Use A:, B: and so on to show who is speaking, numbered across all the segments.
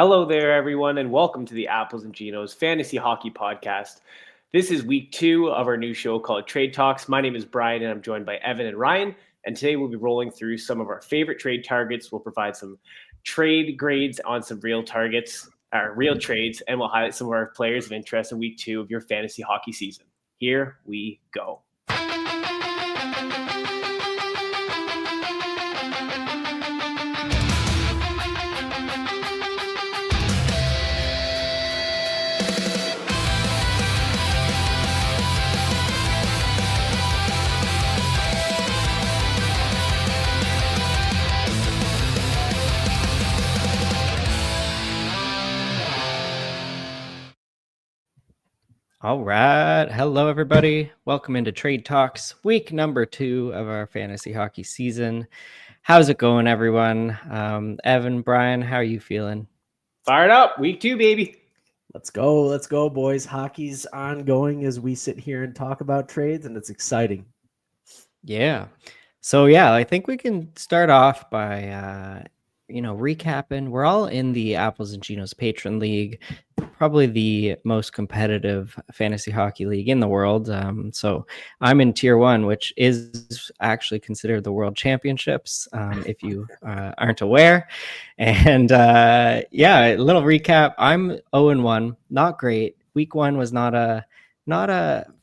A: Hello there, everyone, and welcome to the Apples and Ginos Fantasy Hockey Podcast. This is week 2 of our new show called Trade Talks. My name is Brian, and I'm joined by Evan and Ryan. And today we'll be rolling through some of our favorite trade targets. We'll provide some trade grades on some real targets, our real trades, and we'll highlight some of our players of interest in week 2 of your fantasy hockey season. Here we go.
B: All right. Hello, everybody. Welcome into Trade Talks, week number 2 of our fantasy hockey season. How's it going, everyone? Evan, Brian, how are you feeling?
A: Fired up. Week 2, baby.
C: Let's go, boys. Hockey's ongoing as we sit here and talk about trades, and it's exciting.
B: Yeah. So, I think we can start off by, recapping. We're all in the Apples and Ginos Patron League, probably the most competitive fantasy hockey league in the world. So I'm in Tier 1, which is actually considered the World Championships, if you aren't aware. And a little recap. I'm 0-1, not great. Week 1 was not a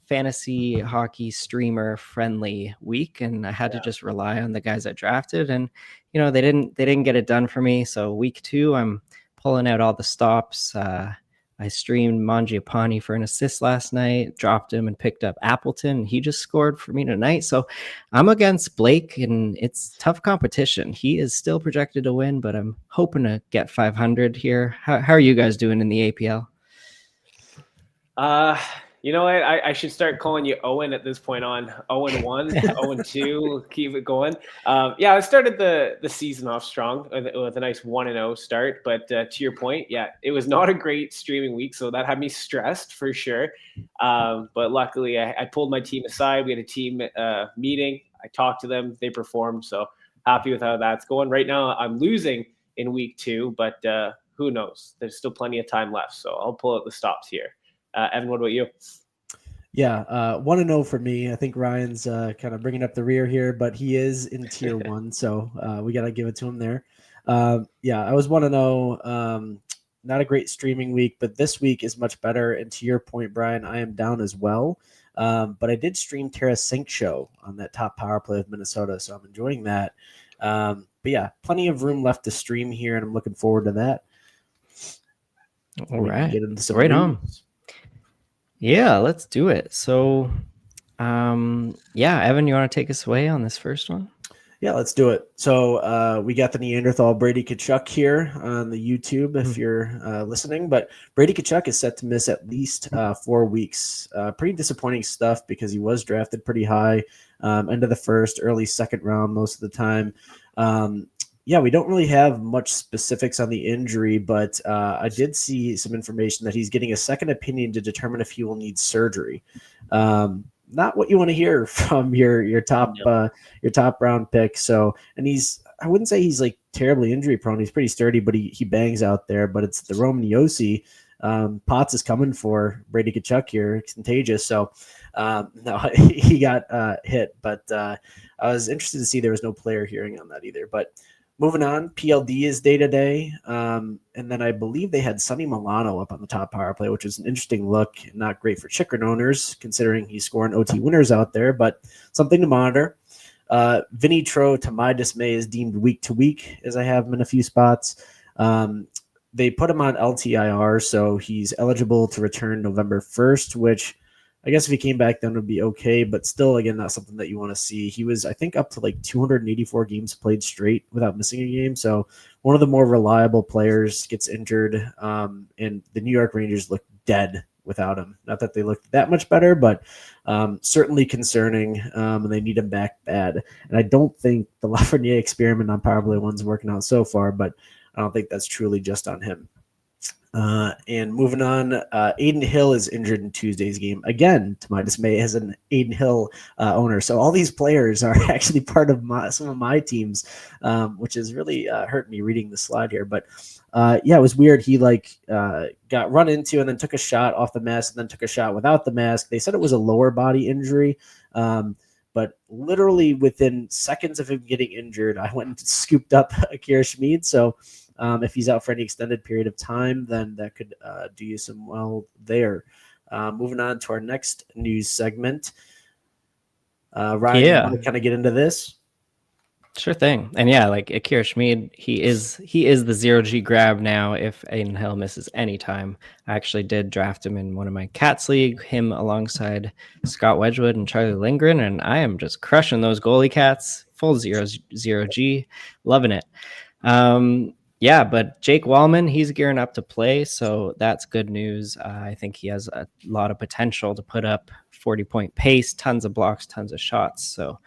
B: fantasy hockey streamer friendly week, and I had to just rely on the guys I drafted, and they didn't get it done for me. So week 2, I'm pulling out all the stops. I streamed Mangiapane for an assist last night, dropped him and picked up Appleton. He just scored for me tonight. So I'm against Blake, and it's tough competition. He is still projected to win, but I'm hoping to get 500 here. How are you guys doing in the APL?
A: You know what? I should start calling you Owen at this point on. 0-1, 0-2, keep it going. I started the season off strong with a nice 1-0 start. But to your point, it was not a great streaming week, so that had me stressed for sure. But luckily, I pulled my team aside. We had a team meeting. I talked to them. They performed, so happy with how that's going. Right now, I'm losing in week 2, but who knows? There's still plenty of time left, so I'll pull out the stops here. Evan, what about you?
C: 1-0 for me. I think Ryan's kind of bringing up the rear here, but he is in Tier 1, so we got to give it to him there. I was 1-0. Not a great streaming week, but this week is much better. And to your point, Brian, I am down as well. But I did stream Tara Sink Show on that top power play of Minnesota, so I'm enjoying that. Plenty of room left to stream here, and I'm looking forward to that.
B: All right. Right on. Yeah, let's do it. So, Evan, you want to take us away on this first one?
C: Yeah, let's do it. So we got the Neanderthal Brady Tkachuk here on the YouTube if you're listening. But Brady Tkachuk is set to miss at least 4 weeks. Pretty disappointing stuff because he was drafted pretty high, end of the first, early second round most of the time. We don't really have much specifics on the injury, but I did see some information that he's getting a second opinion to determine if he will need surgery. Not what you want to hear from your top round pick. So, and I wouldn't say he's like terribly injury prone. He's pretty sturdy, but he bangs out there. But it's the Roman Yossi. Potts is coming for Brady Tkachuk here. It's contagious. So, no, he got hit. But I was interested to see there was no player hearing on that either. But moving on, PLD is day-to-day. And then I believe they had Sonny Milano up on the top power play, which is an interesting look. Not great for Chikrin owners, considering he's scoring OT winners out there, but something to monitor. Vinny Tro, to my dismay, is deemed week to week, as I have him in a few spots. They put him on LTIR, so he's eligible to return November 1st, which I guess if he came back then would be okay, but still, again, not something that you want to see. He was, I think, up to like 284 games played straight without missing a game. So one of the more reliable players gets injured, and the New York Rangers look dead without him. Not that they looked that much better, but certainly concerning, and they need him back bad. And I don't think the Lafreniere experiment on power play one's working out so far, but I don't think that's truly just on him. And moving on, Aiden Hill is injured in Tuesday's game again, to my dismay, as an Aiden Hill owner. So all these players are actually part of some of my teams, which has really hurt me reading the slide here. But it was weird. He got run into and then took a shot off the mask and then took a shot without the mask. They said it was a lower body injury. But literally within seconds of him getting injured, I went and scooped up Akira Schmid. So if he's out for any extended period of time, then that could do you some well there. Moving on to our next news segment. Ryan, you want to kind of get into this?
B: Sure thing. And like Akira Schmid, he is the 0G grab now if Aiden Hill misses any time. I actually did draft him in one of my Cats League, him alongside Scott Wedgwood and Charlie Lindgren, and I am just crushing those goalie cats. Full 0G. Loving it. But Jake Wallman, he's gearing up to play, so that's good news. I think he has a lot of potential to put up 40-point pace, tons of blocks, tons of shots. So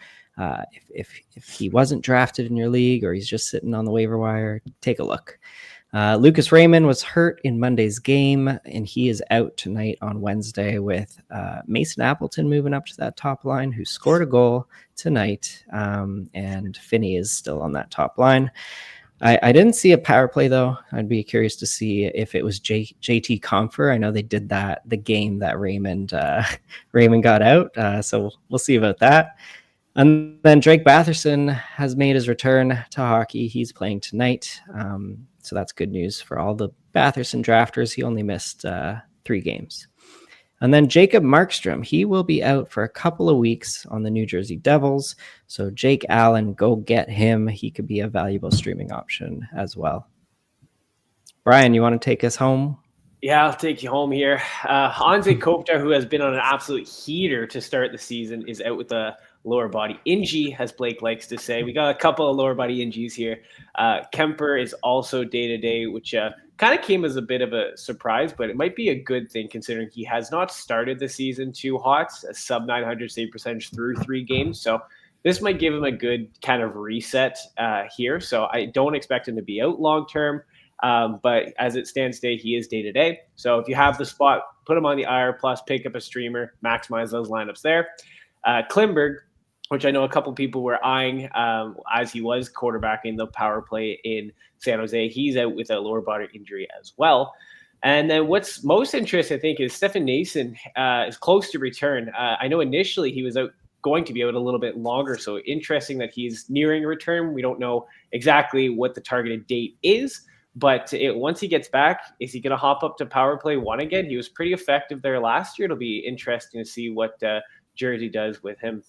B: if he wasn't drafted in your league or he's just sitting on the waiver wire, take a look. Lucas Raymond was hurt in Monday's game, and he is out tonight on Wednesday with Mason Appleton moving up to that top line, who scored a goal tonight, and Finney is still on that top line. I didn't see a power play, though. I'd be curious to see if it was JT Comfer. I know they did that the game that Raymond got out, so we'll see about that. And then Drake Batherson has made his return to hockey. He's playing tonight, so that's good news for all the Batherson drafters. He only missed 3 games. And then Jacob Markstrom, he will be out for a couple of weeks on the New Jersey Devils. So Jake Allen, go get him. He could be a valuable streaming option as well. Brian, you want to take us home?
A: Yeah, I'll take you home here. Anze Kopitar, who has been on an absolute heater to start the season, is out with a lower body injury, as Blake likes to say. We got a couple of lower body injuries here. Kemper is also day-to-day, which kind of came as a bit of a surprise, but it might be a good thing considering he has not started the season too hot, a sub 900 save percentage through 3 games. So this might give him a good kind of reset here. So I don't expect him to be out long-term. But as it stands today, he is day-to-day. So if you have the spot, put him on the IR, plus pick up a streamer, maximize those lineups there. Klimberg, which I know a couple people were eyeing as he was quarterbacking the power play in San Jose. He's out with a lower body injury as well. And then what's most interesting, I think, is Stefan Nason is close to return. I know initially he was going to be out a little bit longer, so interesting that he's nearing return. We don't know exactly what the targeted date is, but once he gets back, is he going to hop up to power play 1 again? He was pretty effective there last year. It'll be interesting to see what Jersey does with him.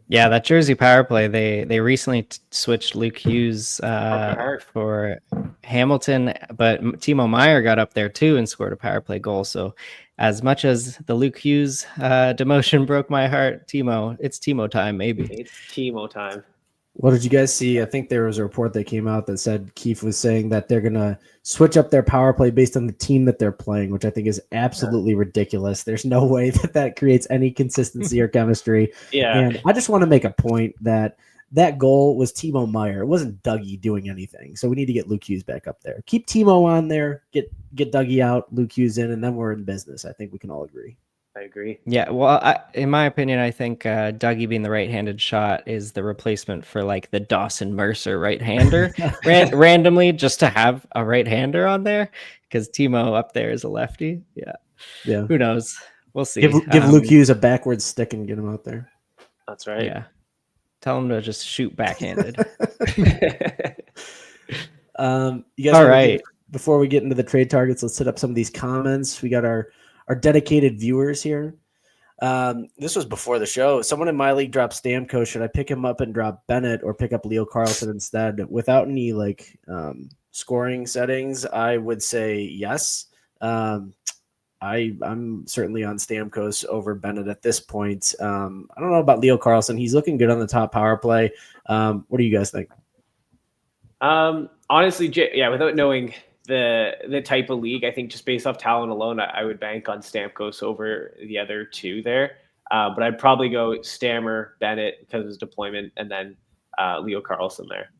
B: Yeah, that Jersey power play, they recently switched Luke Hughes for Hamilton, but Timo Meier got up there too and scored a power play goal. So as much as the Luke Hughes demotion broke my heart, it's Timo time, maybe.
A: It's Timo time.
C: What did you guys see? I think there was a report that came out that said Keefe was saying that they're going to switch up their power play based on the team that they're playing, which I think is absolutely ridiculous. There's no way that creates any consistency or chemistry.
A: Yeah.
C: And I just want to make a point that goal was Timo Meier. It wasn't Dougie doing anything. So we need to get Luke Hughes back up there. Keep Timo on there, get Dougie out, Luke Hughes in, and then we're in business. I think we can all agree.
A: I agree.
B: Yeah, well, in my opinion, I think Dougie being the right-handed shot is the replacement for like the Dawson Mercer right-hander randomly, just to have a right-hander on there because Timo up there is a lefty. Yeah. Who knows? We'll see.
C: Give Luke Hughes a backwards stick and get him out there.
A: That's right.
B: Yeah. Tell him to just shoot backhanded.
C: You guys
B: all right.
C: Before we get into the trade targets, let's set up some of these comments. We got our dedicated viewers here. This was before the show. Someone in my league dropped Stamkos. Should I pick him up and drop Bennett or pick up Leo Carlson instead? Without any scoring settings, I would say yes. I'm certainly on Stamkos over Bennett at this point. I don't know about Leo Carlson. He's looking good on the top power play. What do you guys think?
A: Honestly, without knowing the type of league, I think just based off talent alone, I would bank on Stamkos over the other two there. But I'd probably go Stammer, Bennett because of his deployment, and then Leo Carlson there.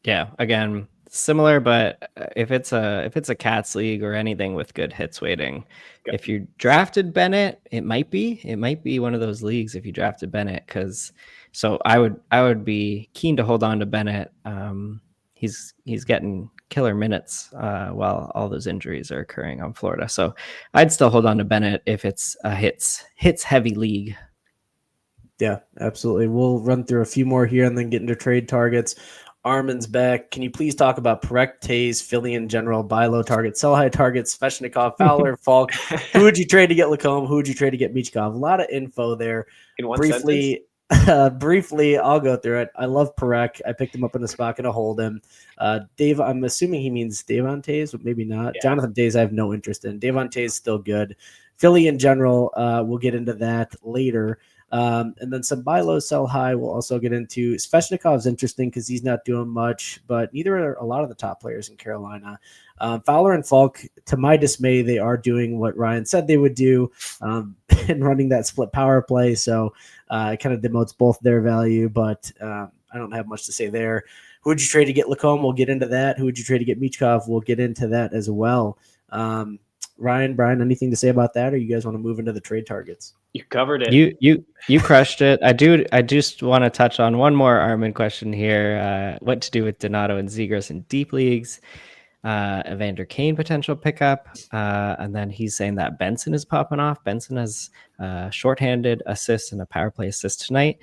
B: Yeah, again, similar, but if it's a Cats league or anything with good hits weighting, if you drafted Bennett, it might be one of those leagues if you drafted Bennett, because so I would be keen to hold on to Bennett. He's getting killer minutes while all those injuries are occurring on Florida. So I'd still hold on to Bennett if it's a hits heavy league.
C: Yeah, absolutely. We'll run through a few more here and then get into trade targets. Armin's back. Can you please talk about Perek, Tays, Philly in general, buy low targets, sell high targets, Sveshnikov, Fowler, Falk? Who would you trade to get Lacombe? Who would you trade to get Michkov? A lot of info there.
A: In one
C: Briefly, I'll go through it. I love Perek. I picked him up in a spot, going to hold him. Dave, I'm assuming he means Davon Tays, but maybe not. Yeah. Jonathan Tays, I have no interest in. Davon Tays still good. Philly in general, we'll get into that later. And then some buy low, sell high we'll also get into. Sveshnikov's interesting because he's not doing much, but neither are a lot of the top players in Carolina. Fowler and Falk, to my dismay, they are doing what Ryan said they would do and running that split power play. So it kind of demotes both their value, but I don't have much to say there. Who would you trade to get Lacombe? We'll get into that. Who would you trade to get Michkov? We'll get into that as well. Ryan, Brian, anything to say about that, or you guys want to move into the trade targets?
A: You covered it.
B: You crushed it. I just want to touch on one more Armin question here. What to do with Donato and Zegras in deep leagues? Evander Kane potential pickup, and then he's saying that Benson is popping off. Benson has shorthanded assist and a power play assist tonight.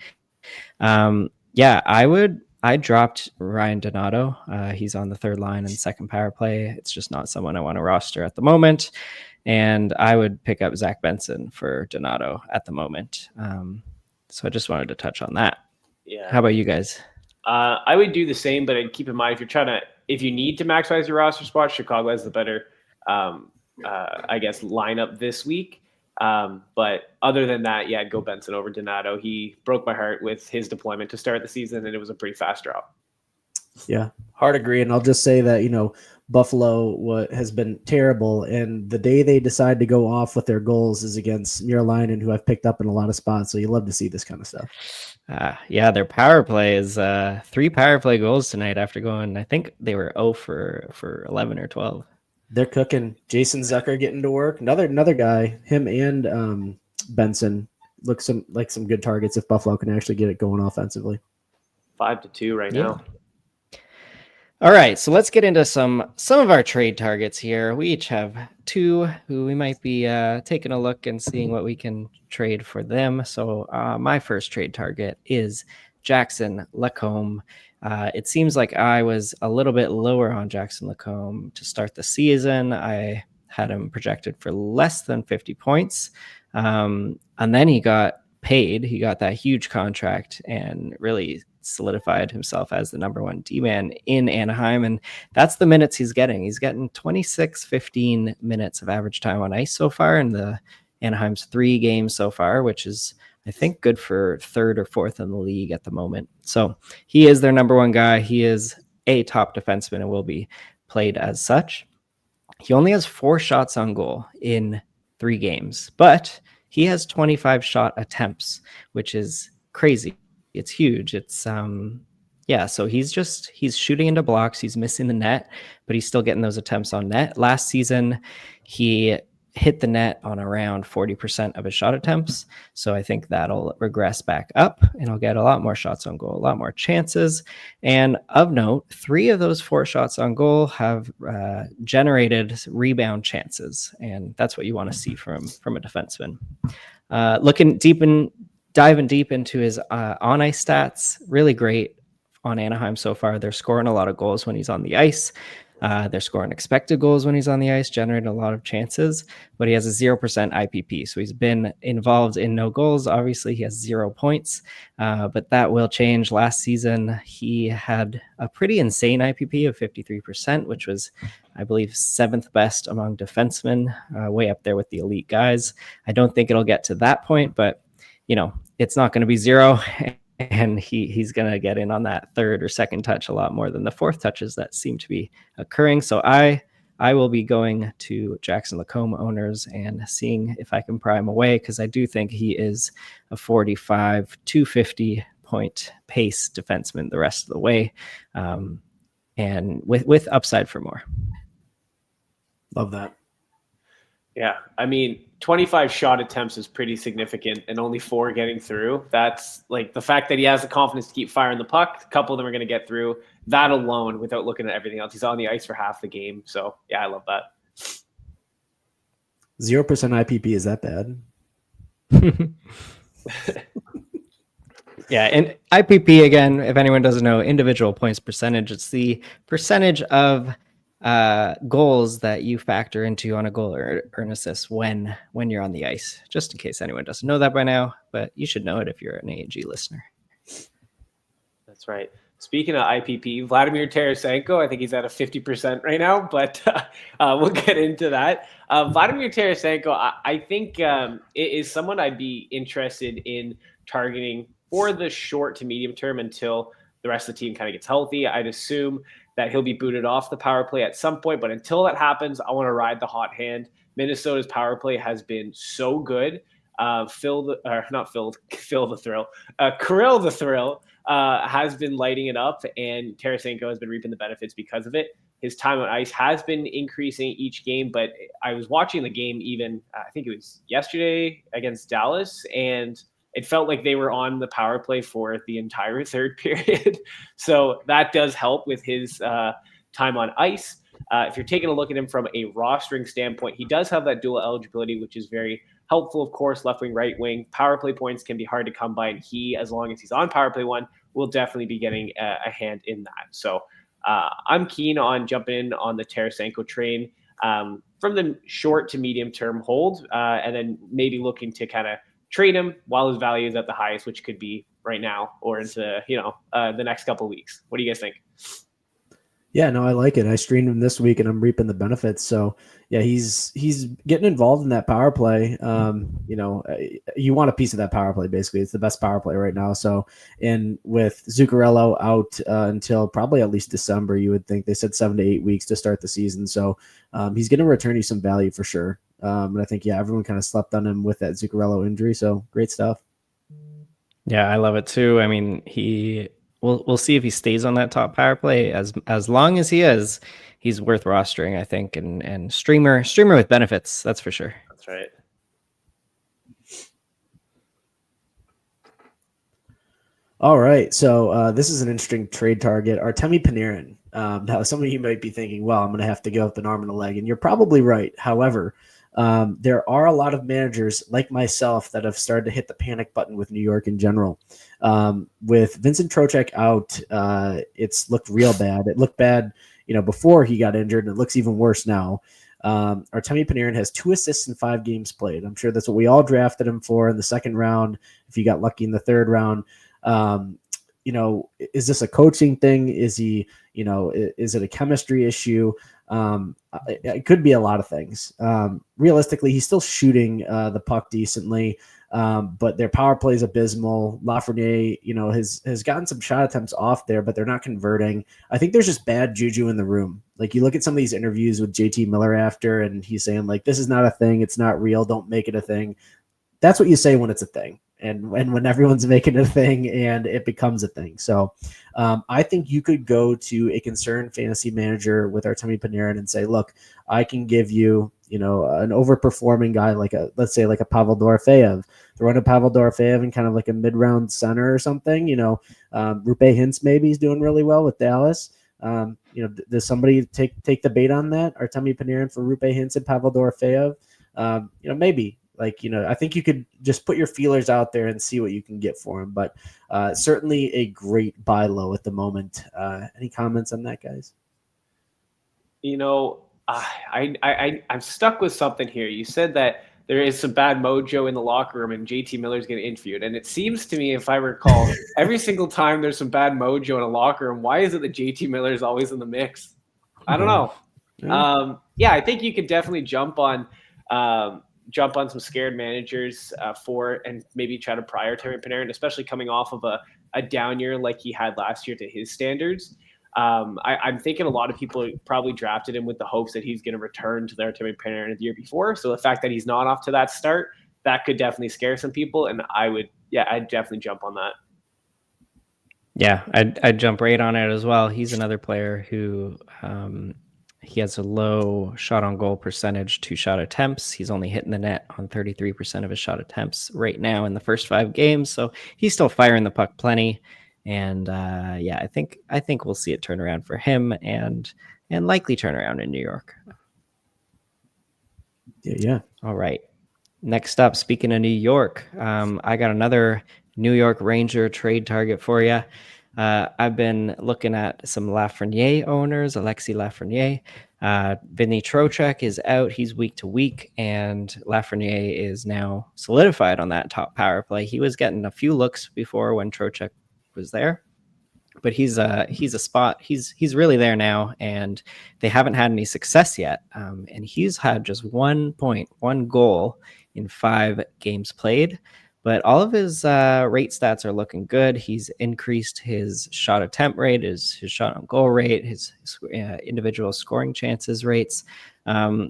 B: I dropped Ryan Donato. He's on the third line and second power play. It's just not someone I want to roster at the moment. And I would pick up Zach Benson for Donato at the moment. So I just wanted to touch on that.
A: Yeah.
B: How about you guys?
A: I would do the same, but I'd keep in mind if you need to maximize your roster spot, Chicago has the better, lineup this week. But other than that, yeah, I'd go Benson over Donato. He broke my heart with his deployment to start the season, and it was a pretty fast drop.
C: Yeah, hard agree. And I'll just say that, Buffalo has been terrible, and the day they decide to go off with their goals is against Mierleinen, who I've picked up in a lot of spots. So you love to see this kind of stuff.
B: Their power play is 3 power play goals tonight after going, I think they were 0 for 11 or 12.
C: They're cooking. Jason Zucker getting to work. Another guy, him and Benson look like some good targets if Buffalo can actually get it going offensively.
A: 5-2 right now.
B: All right, so let's get into some of our trade targets here. We each have 2 who we might be taking a look and seeing what we can trade for them. So my first trade target is Jackson Lacombe. It seems like I was a little bit lower on Jackson Lacombe to start the season. I had him projected for less than 50 points. And then he got paid. He got that huge contract and really solidified himself as the number 1 D-man in Anaheim. And that's the minutes he's getting. He's getting 15 minutes of average time on ice so far in the Anaheim's 3 games so far, which is, I think, good for 3rd or 4th in the league at the moment. So he is their number 1 guy. He is a top defenseman and will be played as such. He only has 4 shots on goal in 3 games, but he has 25 shot attempts, which is crazy. It's huge. It's so he's shooting into blocks. He's missing the net, but he's still getting those attempts on net. Last season, he hit the net on around 40% of his shot attempts. So I think that'll regress back up and he'll get a lot more shots on goal, a lot more chances. And of note, 3 of those 4 shots on goal have generated rebound chances. And that's what you want to see from a defenseman. Diving deep into his on ice stats, really great on Anaheim so far. They're scoring a lot of goals when he's on the ice. They're scoring expected goals when he's on the ice, generating a lot of chances, but he has a 0% IPP. So he's been involved in no goals. Obviously, he has 0 points, but that will change. Last season, he had a pretty insane IPP of 53%, which was, I believe, 7th best among defensemen, way up there with the elite guys. I don't think it'll get to that point, but it's not going to be 0. And he's going to get in on that 3rd or 2nd touch a lot more than the 4th touches that seem to be occurring. So I will be going to Jackson Lacombe owners and seeing if I can pry him away, because I do think he is a 45 to 50 point pace defenseman the rest of the way. And and with upside for more.
C: Love that.
A: Yeah, I mean, 25 shot attempts is pretty significant, and only 4 getting through. That's like the fact that he has the confidence to keep firing the puck. A couple of them are going to get through. That alone, without looking at everything else, he's on the ice for half the game. So yeah, I love that.
C: 0% IPP, is that bad?
B: Yeah, and IPP, again, if anyone doesn't know, individual points percentage. It's the percentage of goals that you factor into on a goal or an assist when you're on the ice. Just in case anyone doesn't know that by now, but you should know it if you're an AAG listener.
A: That's right. Speaking of IPP, Vladimir Tarasenko, I think he's at a 50% right now, but we'll get into that. Vladimir Tarasenko, I think it is someone I'd be interested in targeting for the short to medium term until the rest of the team kind of gets healthy. I'd assume that he'll be booted off the power play at some point, but until that happens, I want to ride the hot hand. Minnesota's power play has been so good. Kirill the Thrill has been lighting it up, and Tarasenko has been reaping the benefits because of it. His time on ice has been increasing each game, but I was watching the game even, I think it was yesterday against Dallas, and it felt like they were on the power play for the entire third period. So that does help with his time on ice. If you're taking a look at him from a rostering standpoint, he does have that dual eligibility, which is very helpful, of course. Left wing, right wing. Power play points can be hard to come by, and he, as long as he's on power play 1, will definitely be getting a hand in that. So I'm keen on jumping in on the Tarasenko train from the short to medium term hold, and then maybe looking to kind of trade him while his value is at the highest, which could be right now or into the next couple of weeks. What do you guys think?
C: Yeah, no, I like it. I streamed him this week, and I'm reaping the benefits. So, yeah, he's getting involved in that power play. You want a piece of that power play, basically. It's the best power play right now. So, and with Zuccarello out until probably at least December, you would think. They said 7 to 8 weeks to start the season. So, he's going to return you some value for sure. And I think, yeah, everyone kind of slept on him with that Zuccarello injury. So, great stuff.
B: Yeah, I love it too. I mean, we'll see if he stays on that top power play. As long as he is, he's worth rostering, I think, and streamer with benefits, that's for sure.
A: That's right.
C: All right, so this is an interesting trade target, Artemi Panarin. Now, some of you might be thinking, well, I'm going to have to give up an arm and a leg, and you're probably right. However, there are a lot of managers like myself that have started to hit the panic button with New York in general. With Vincent Trocheck out, it's looked real bad. It looked bad, before he got injured, and it looks even worse now. Artemi Panarin has 2 assists in 5 games played. I'm sure that's what we all drafted him for in the second round. If you got lucky in the third round, is this a coaching thing? Is he, is it a chemistry issue? It could be a lot of things. Realistically, he's still shooting the puck decently, but their power play is abysmal. Lafreniere, has gotten some shot attempts off there, but they're not converting. I think there's just bad juju in the room. Like, you look at some of these interviews with JT Miller after, and he's saying, like, this is not a thing. It's not real. Don't make it a thing. That's what you say when it's a thing. And when everyone's making it a thing and it becomes a thing. So I think you could go to a concerned fantasy manager with Artemi Panarin and say, look, I can give you, an overperforming guy let's say a Pavel Dorofeyev. Throw in a Pavel Dorofeyev and kind of like a mid-round center or something. Rupe Hintz maybe is doing really well with Dallas. Does somebody take the bait on that? Artemi Panarin for Rupe Hintz and Pavel Dorofeyev? Maybe. I think you could just put your feelers out there and see what you can get for him. But certainly a great buy low at the moment. Any comments on that, guys?
A: I'm stuck with something here. You said that there is some bad mojo in the locker room and JT Miller's getting interviewed. And it seems to me, if I recall, every single time there's some bad mojo in a locker room, why is it that JT Miller is always in the mix? I don't know. I think you could definitely jump on some scared managers and maybe try to prioritize Panarin, especially coming off of a down year like he had last year to his standards. I'm thinking a lot of people probably drafted him with the hopes that he's going to return to their Artemi Panarin the year before. So the fact that he's not off to that start, that could definitely scare some people. And I'd definitely jump on that.
B: Yeah, I'd jump right on it as well. He's another player who he has a low shot on goal percentage to shot attempts. He's only hitting the net on 33% of his shot attempts right now in the first 5 games. So he's still firing the puck plenty. And yeah, I think we'll see it turn around for him and likely turn around in New York.
C: Yeah.
B: All right. Next up, speaking of New York, I got another New York Ranger trade target for you. I've been looking at some Lafreniere owners, Alexis Lafreniere. Vinny Trocheck is out. He's week to week, and Lafreniere is now solidified on that top power play. He was getting a few looks before when Trocheck was there, but he's a spot. He's really there now, and they haven't had any success yet. And he's had just 1 point, 1 goal in 5 games played. But all of his rate stats are looking good. He's increased his shot attempt rate, his shot on goal rate, his individual scoring chances rates.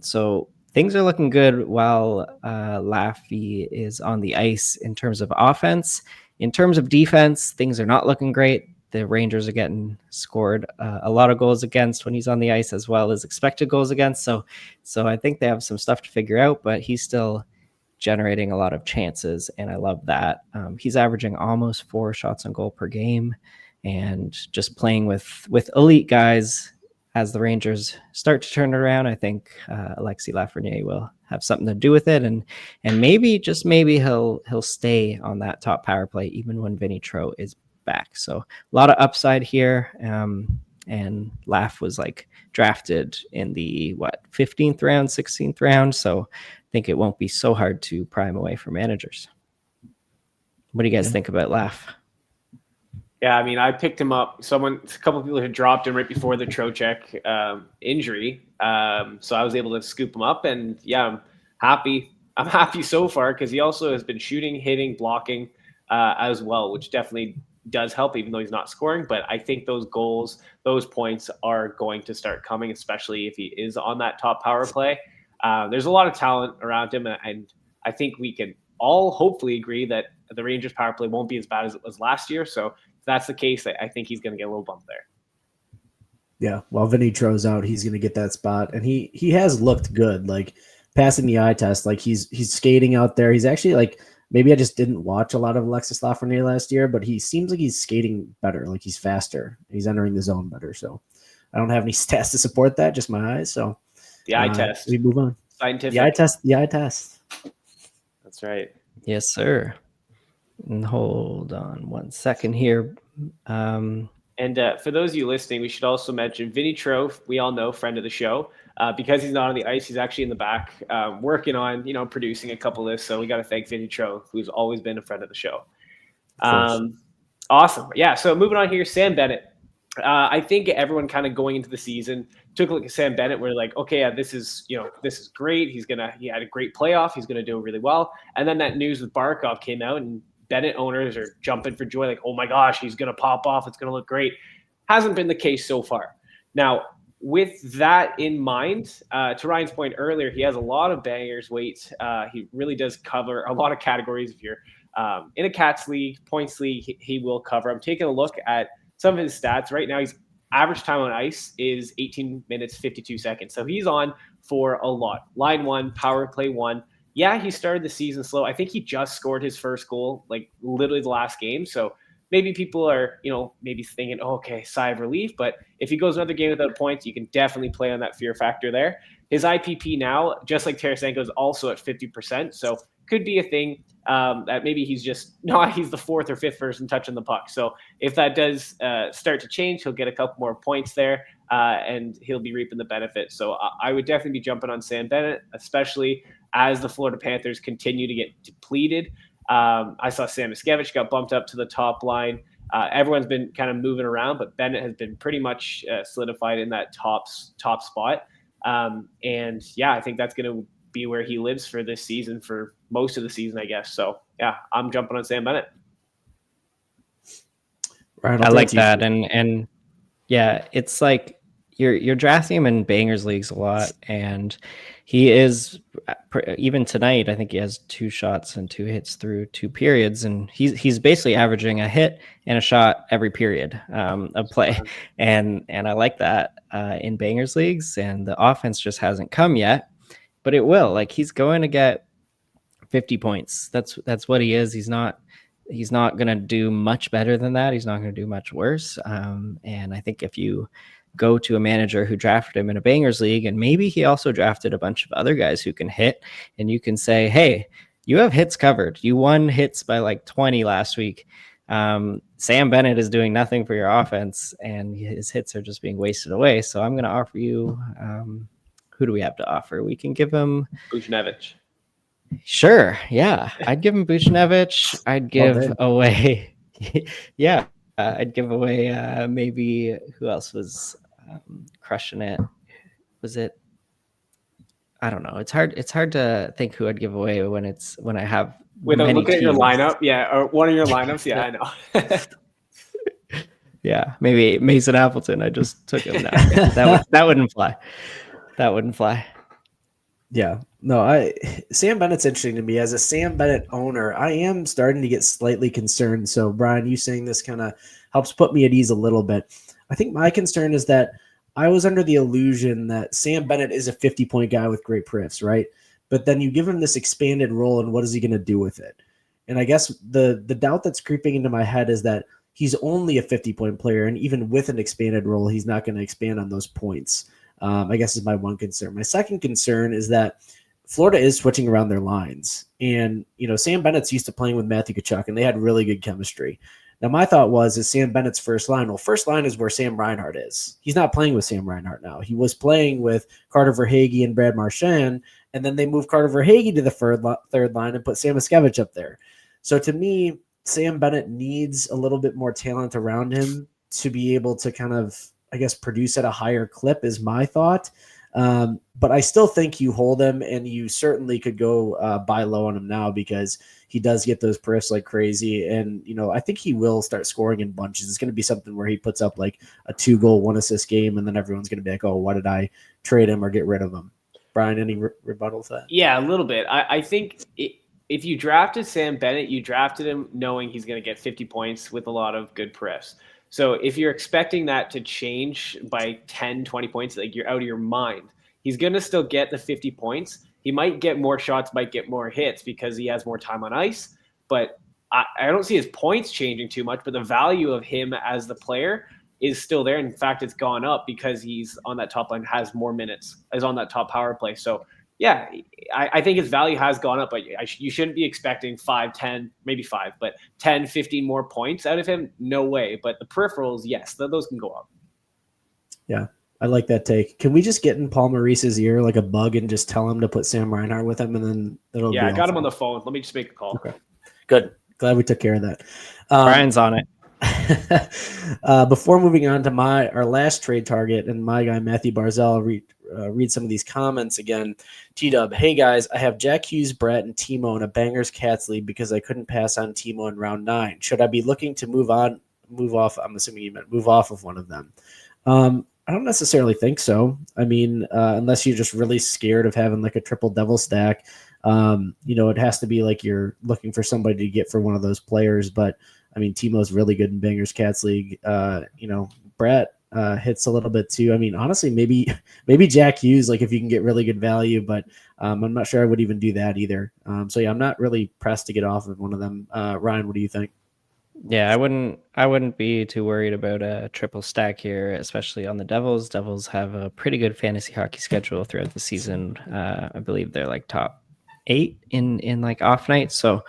B: So things are looking good while Laffy is on the ice in terms of offense. In terms of defense, things are not looking great. The Rangers are getting scored a lot of goals against when he's on the ice, as well as expected goals against. So I think they have some stuff to figure out, but he's still generating a lot of chances, and I love that. He's averaging almost 4 shots on goal per game, and just playing with elite guys as the Rangers start to turn it around. I think Alexis Lafreniere will have something to do with it, and maybe, just maybe, he'll stay on that top power play even when Vinny Tro is back. So a lot of upside here. And Laff was like drafted in the 15th round, 16th round. So I think it won't be so hard to pry him away for managers. What do you guys think about Laff?
A: Yeah, I mean, I picked him up. A couple of people had dropped him right before the Trocheck injury, so I was able to scoop him up, and yeah, I'm happy. I'm happy so far because he also has been shooting, hitting, blocking as well, which definitely does help, even though he's not scoring. But I think those goals, those points are going to start coming, especially if he is on that top power play. There's a lot of talent around him, and I think we can all hopefully agree that the Rangers power play won't be as bad as it was last year. So if that's the case, I think he's going to get a little bump there.
C: Yeah, while Vinny Tro's out, he's going to get that spot, and he has looked good, like passing the eye test. Like he's skating out there. He's actually like, maybe I just didn't watch a lot of Alexis Lafreniere last year, but he seems like he's skating better. Like he's faster. He's entering the zone better. So I don't have any stats to support that, just my eyes. So
A: the eye test.
C: We move on.
A: Scientific.
C: The eye test. The eye test.
A: That's right.
B: Yes, sir. And hold on 1 second here.
A: And for those of you listening, we should also mention Vinny Tro. We all know, friend of the show. Because he's not on the ice, he's actually in the back working on, producing a couple lists. So we got to thank Vinny Tro, who's always been a friend of the show. Awesome. Yeah. So moving on here, Sam Bennett. I think everyone kind of going into the season took a look at Sam Bennett. We're like, okay, this is great. He had a great playoff. He's going to do really well. And then that news with Barkov came out, and Bennett owners are jumping for joy. Like, oh my gosh, he's going to pop off. It's going to look great. Hasn't been the case so far. Now, with that in mind, to Ryan's point earlier, he has a lot of bangers weight. He really does cover a lot of categories. If you're in a Cats league, points league, he will cover. I'm taking a look at some of his stats. Right now, his average time on ice is 18 minutes, 52 seconds. So he's on for a lot. Line 1, power play 1. Yeah, he started the season slow. I think he just scored his first goal, like literally the last game. So maybe people are, maybe thinking, oh, okay, sigh of relief. But if he goes another game without points, you can definitely play on that fear factor there. His IPP now, just like Tarasenko, is also at 50%. So could be a thing that maybe he's the 4th or 5th person touching the puck. So if that does start to change, he'll get a couple more points there, and he'll be reaping the benefit. So I would definitely be jumping on Sam Bennett, especially as the Florida Panthers continue to get depleted. I saw Sam Miskevich got bumped up to the top line. Everyone's been kind of moving around, but Bennett has been pretty much solidified in that top spot. And yeah, I think that's going to be where he lives for this season, for most of the season, I guess. So yeah, I'm jumping on Sam Bennett.
C: Right,
B: I like that. And yeah, it's like, you're drafting him in bangers leagues a lot, and he is even tonight. I think he has 2 shots and 2 hits through 2 periods, and he's basically averaging a hit and a shot every period of play, and I like that in bangers leagues. And the offense just hasn't come yet, but it will. Like, he's going to get 50 points. That's what he is. He's not going to do much better than that. He's not going to do much worse. And I think if you go to a manager who drafted him in a bangers league, and maybe he also drafted a bunch of other guys who can hit, and you can say, hey, you have hits covered. You won hits by like 20 last week. Sam Bennett is doing nothing for your offense, and his hits are just being wasted away. So I'm going to offer you, who do we have to offer? We can give him
A: Buchnevich.
B: Sure. Yeah. I'd give him Buchnevich. I'd give away. Yeah. I'd give away maybe who else was crushing it. Was it? I don't know. It's hard to think who I'd give away when I have
A: with a look at your
B: teams.
A: lineup. Yeah. Or one of your lineups. Yeah, I know.
B: Yeah. Maybe Mason Appleton. I just took him now. That wouldn't fly. That wouldn't fly.
C: Yeah, no, Sam Bennett's interesting to me. As a Sam Bennett owner, I am starting to get slightly concerned. So, Brian, you saying this kind of helps put me at ease a little bit. I think my concern is that I was under the illusion that Sam Bennett is a 50-point guy with great perfs, right? But then you give him this expanded role, and what is he going to do with it? And I guess the doubt that's creeping into my head is that he's only a 50-point player, and even with an expanded role, he's not going to expand on those points. I guess is my one concern. My second concern is that Florida is switching around their lines. And, Sam Bennett's used to playing with Matthew Tkachuk, and they had really good chemistry. Now, my thought is Sam Bennett's first line. Well, first line is where Sam Reinhart is. He's not playing with Sam Reinhart now. He was playing with Carter Verhaeghe and Brad Marchand, and then they moved Carter Verhaeghe to the third line and put Sam Miskevich up there. So to me, Sam Bennett needs a little bit more talent around him to be able to kind of, I guess, produce at a higher clip is my thought. But I still think you hold him, and you certainly could go buy low on him now because he does get those perfs like crazy. And, I think he will start scoring in bunches. It's going to be something where he puts up like a 2-goal, 1-assist game, and then everyone's going to be like, oh, why did I trade him or get rid of him? Brian, any rebuttal to that?
A: Yeah, a little bit. I think if you drafted Sam Bennett, you drafted him knowing he's going to get 50 points with a lot of good perfs. So if you're expecting that to change by 10, 20 points, like you're out of your mind. He's going to still get the 50 points. He might get more shots, might get more hits because he has more time on ice. But I don't see his points changing too much, but the value of him as the player is still there. In fact, it's gone up because he's on that top line, has more minutes, is on that top power play. So, yeah, I think his value has gone up, but you shouldn't be expecting 5, 10, maybe 5, but 10, 15 more points out of him. No way. But the peripherals, yes, those can go up.
C: Yeah, I like that take. Can we just get in Paul Maurice's ear like a bug and just tell him to put Sam Reinhart with him, and then it'll
A: I got him on the phone. Let me just make a call.
C: Okay, good. Glad we took care of that.
B: Brian's on it.
C: Before moving on to our last trade target and my guy Matthew Barzell, read some of these comments again. T-Dub, hey guys, I have Jack Hughes, Brett, and Timo in a Bangers Cats league because I couldn't pass on Timo in round 9. Should I be looking to move off? I'm assuming you meant move off of one of them. I don't necessarily think so. I mean, unless you're just really scared of having like a triple devil stack, it has to be like you're looking for somebody to get for one of those players. But I mean, Timo's really good in Bangers Cats League. Brett hits a little bit too. I mean, honestly, maybe Jack Hughes, like if you can get really good value, but I'm not sure I would even do that either. So yeah, I'm not really pressed to get off of one of them. Ryan, what do you think?
B: Yeah, I wouldn't be too worried about a triple stack here, especially on the Devils. Devils have a pretty good fantasy hockey schedule throughout the season. I believe they're like top 8 in like off nights. So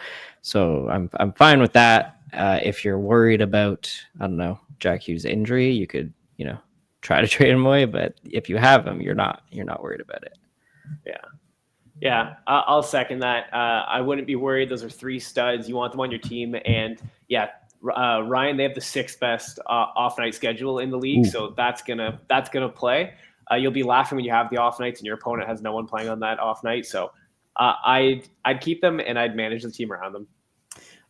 B: I'm fine with that. If you're worried about, I don't know, Jack Hughes' injury, you could, try to trade him away. But if you have him, you're not worried about it.
A: Yeah, I'll second that. I wouldn't be worried. Those are 3 studs. You want them on your team. And yeah, Ryan, they have the 6th best off night schedule in the league. Ooh. So that's gonna play. You'll be laughing when you have the off nights and your opponent has no one playing on that off night. So I'd keep them and I'd manage the team around them.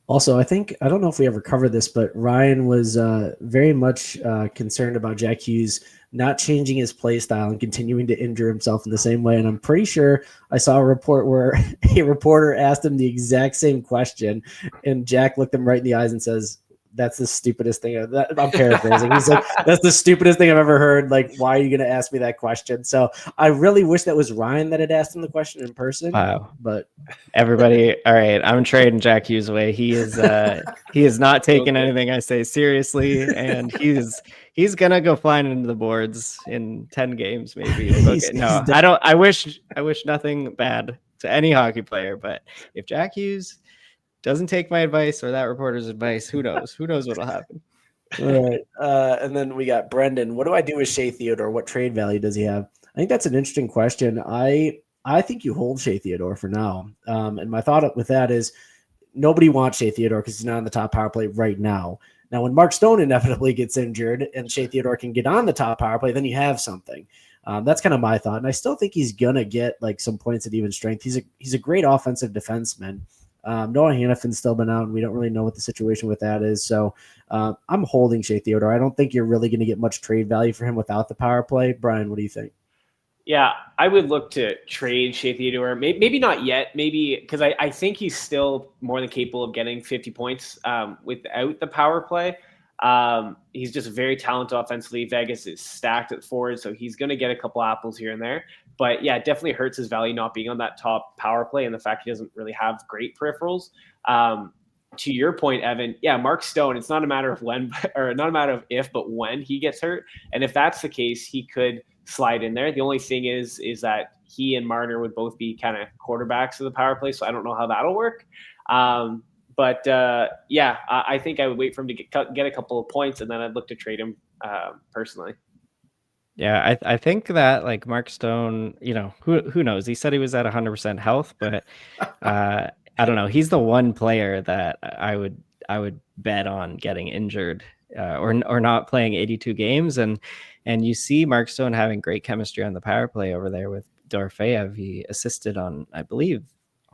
C: Also, I don't know if we ever covered this, but Ryan was very much concerned about Jack Hughes not changing his play style and continuing to injure himself in the same way. And I'm pretty sure I saw a report where a reporter asked him the exact same question, and Jack looked him right in the eyes and says, "That's the stupidest thing." I'm paraphrasing. He's like, "That's the stupidest thing I've ever heard. Like, why are you going to ask me that question?" So I really wish that was Ryan that had asked him the question in person.
B: Wow.
C: But
B: everybody, all right, I'm trading Jack Hughes away. He is not taking anything I say seriously, and he's gonna go flying into the boards in 10 games, maybe. I wish nothing bad to any hockey player, but if Jack Hughes doesn't take my advice or that reporter's advice, who knows what'll happen.
C: All right. And then we got Brendan. What do I do with Shea Theodore? What trade value does he have? I think that's an interesting question. I think you hold Shea Theodore for now. And my thought with that is nobody wants Shea Theodore because he's not on the top power play right now. Now, when Mark Stone inevitably gets injured and Shea Theodore can get on the top power play, then you have something. That's kind of my thought. And I still think he's going to get like some points at even strength. He's a great offensive defenseman. Noah Hannafin's still been out, and we don't really know what the situation with that is. So I'm holding Shea Theodore. I don't think you're really going to get much trade value for him without the power play. Brian, what do you think?
A: Yeah, I would look to trade Shea Theodore. Maybe not yet. Maybe because I think he's still more than capable of getting 50 points without the power play. He's just very talented offensively. Vegas is stacked at forward, so he's going to get a couple apples here and there. But yeah, it definitely hurts his value not being on that top power play and the fact he doesn't really have great peripherals. To your point, Evan, yeah, Mark Stone, it's not a matter of when or not a matter of if, but when he gets hurt. And if that's the case, he could slide in there. The only thing is that he and Marner would both be kind of quarterbacks of the power play. So I don't know how that'll work. But I think I would wait for him to get a couple of points, and then I'd look to trade him personally.
B: Yeah, I think that like Mark Stone, who knows? He said he was at 100% health, but I don't know. He's the one player that I would bet on getting injured or not playing 82 games, and you see Mark Stone having great chemistry on the power play over there with Dorofeyev. He assisted on, I believe,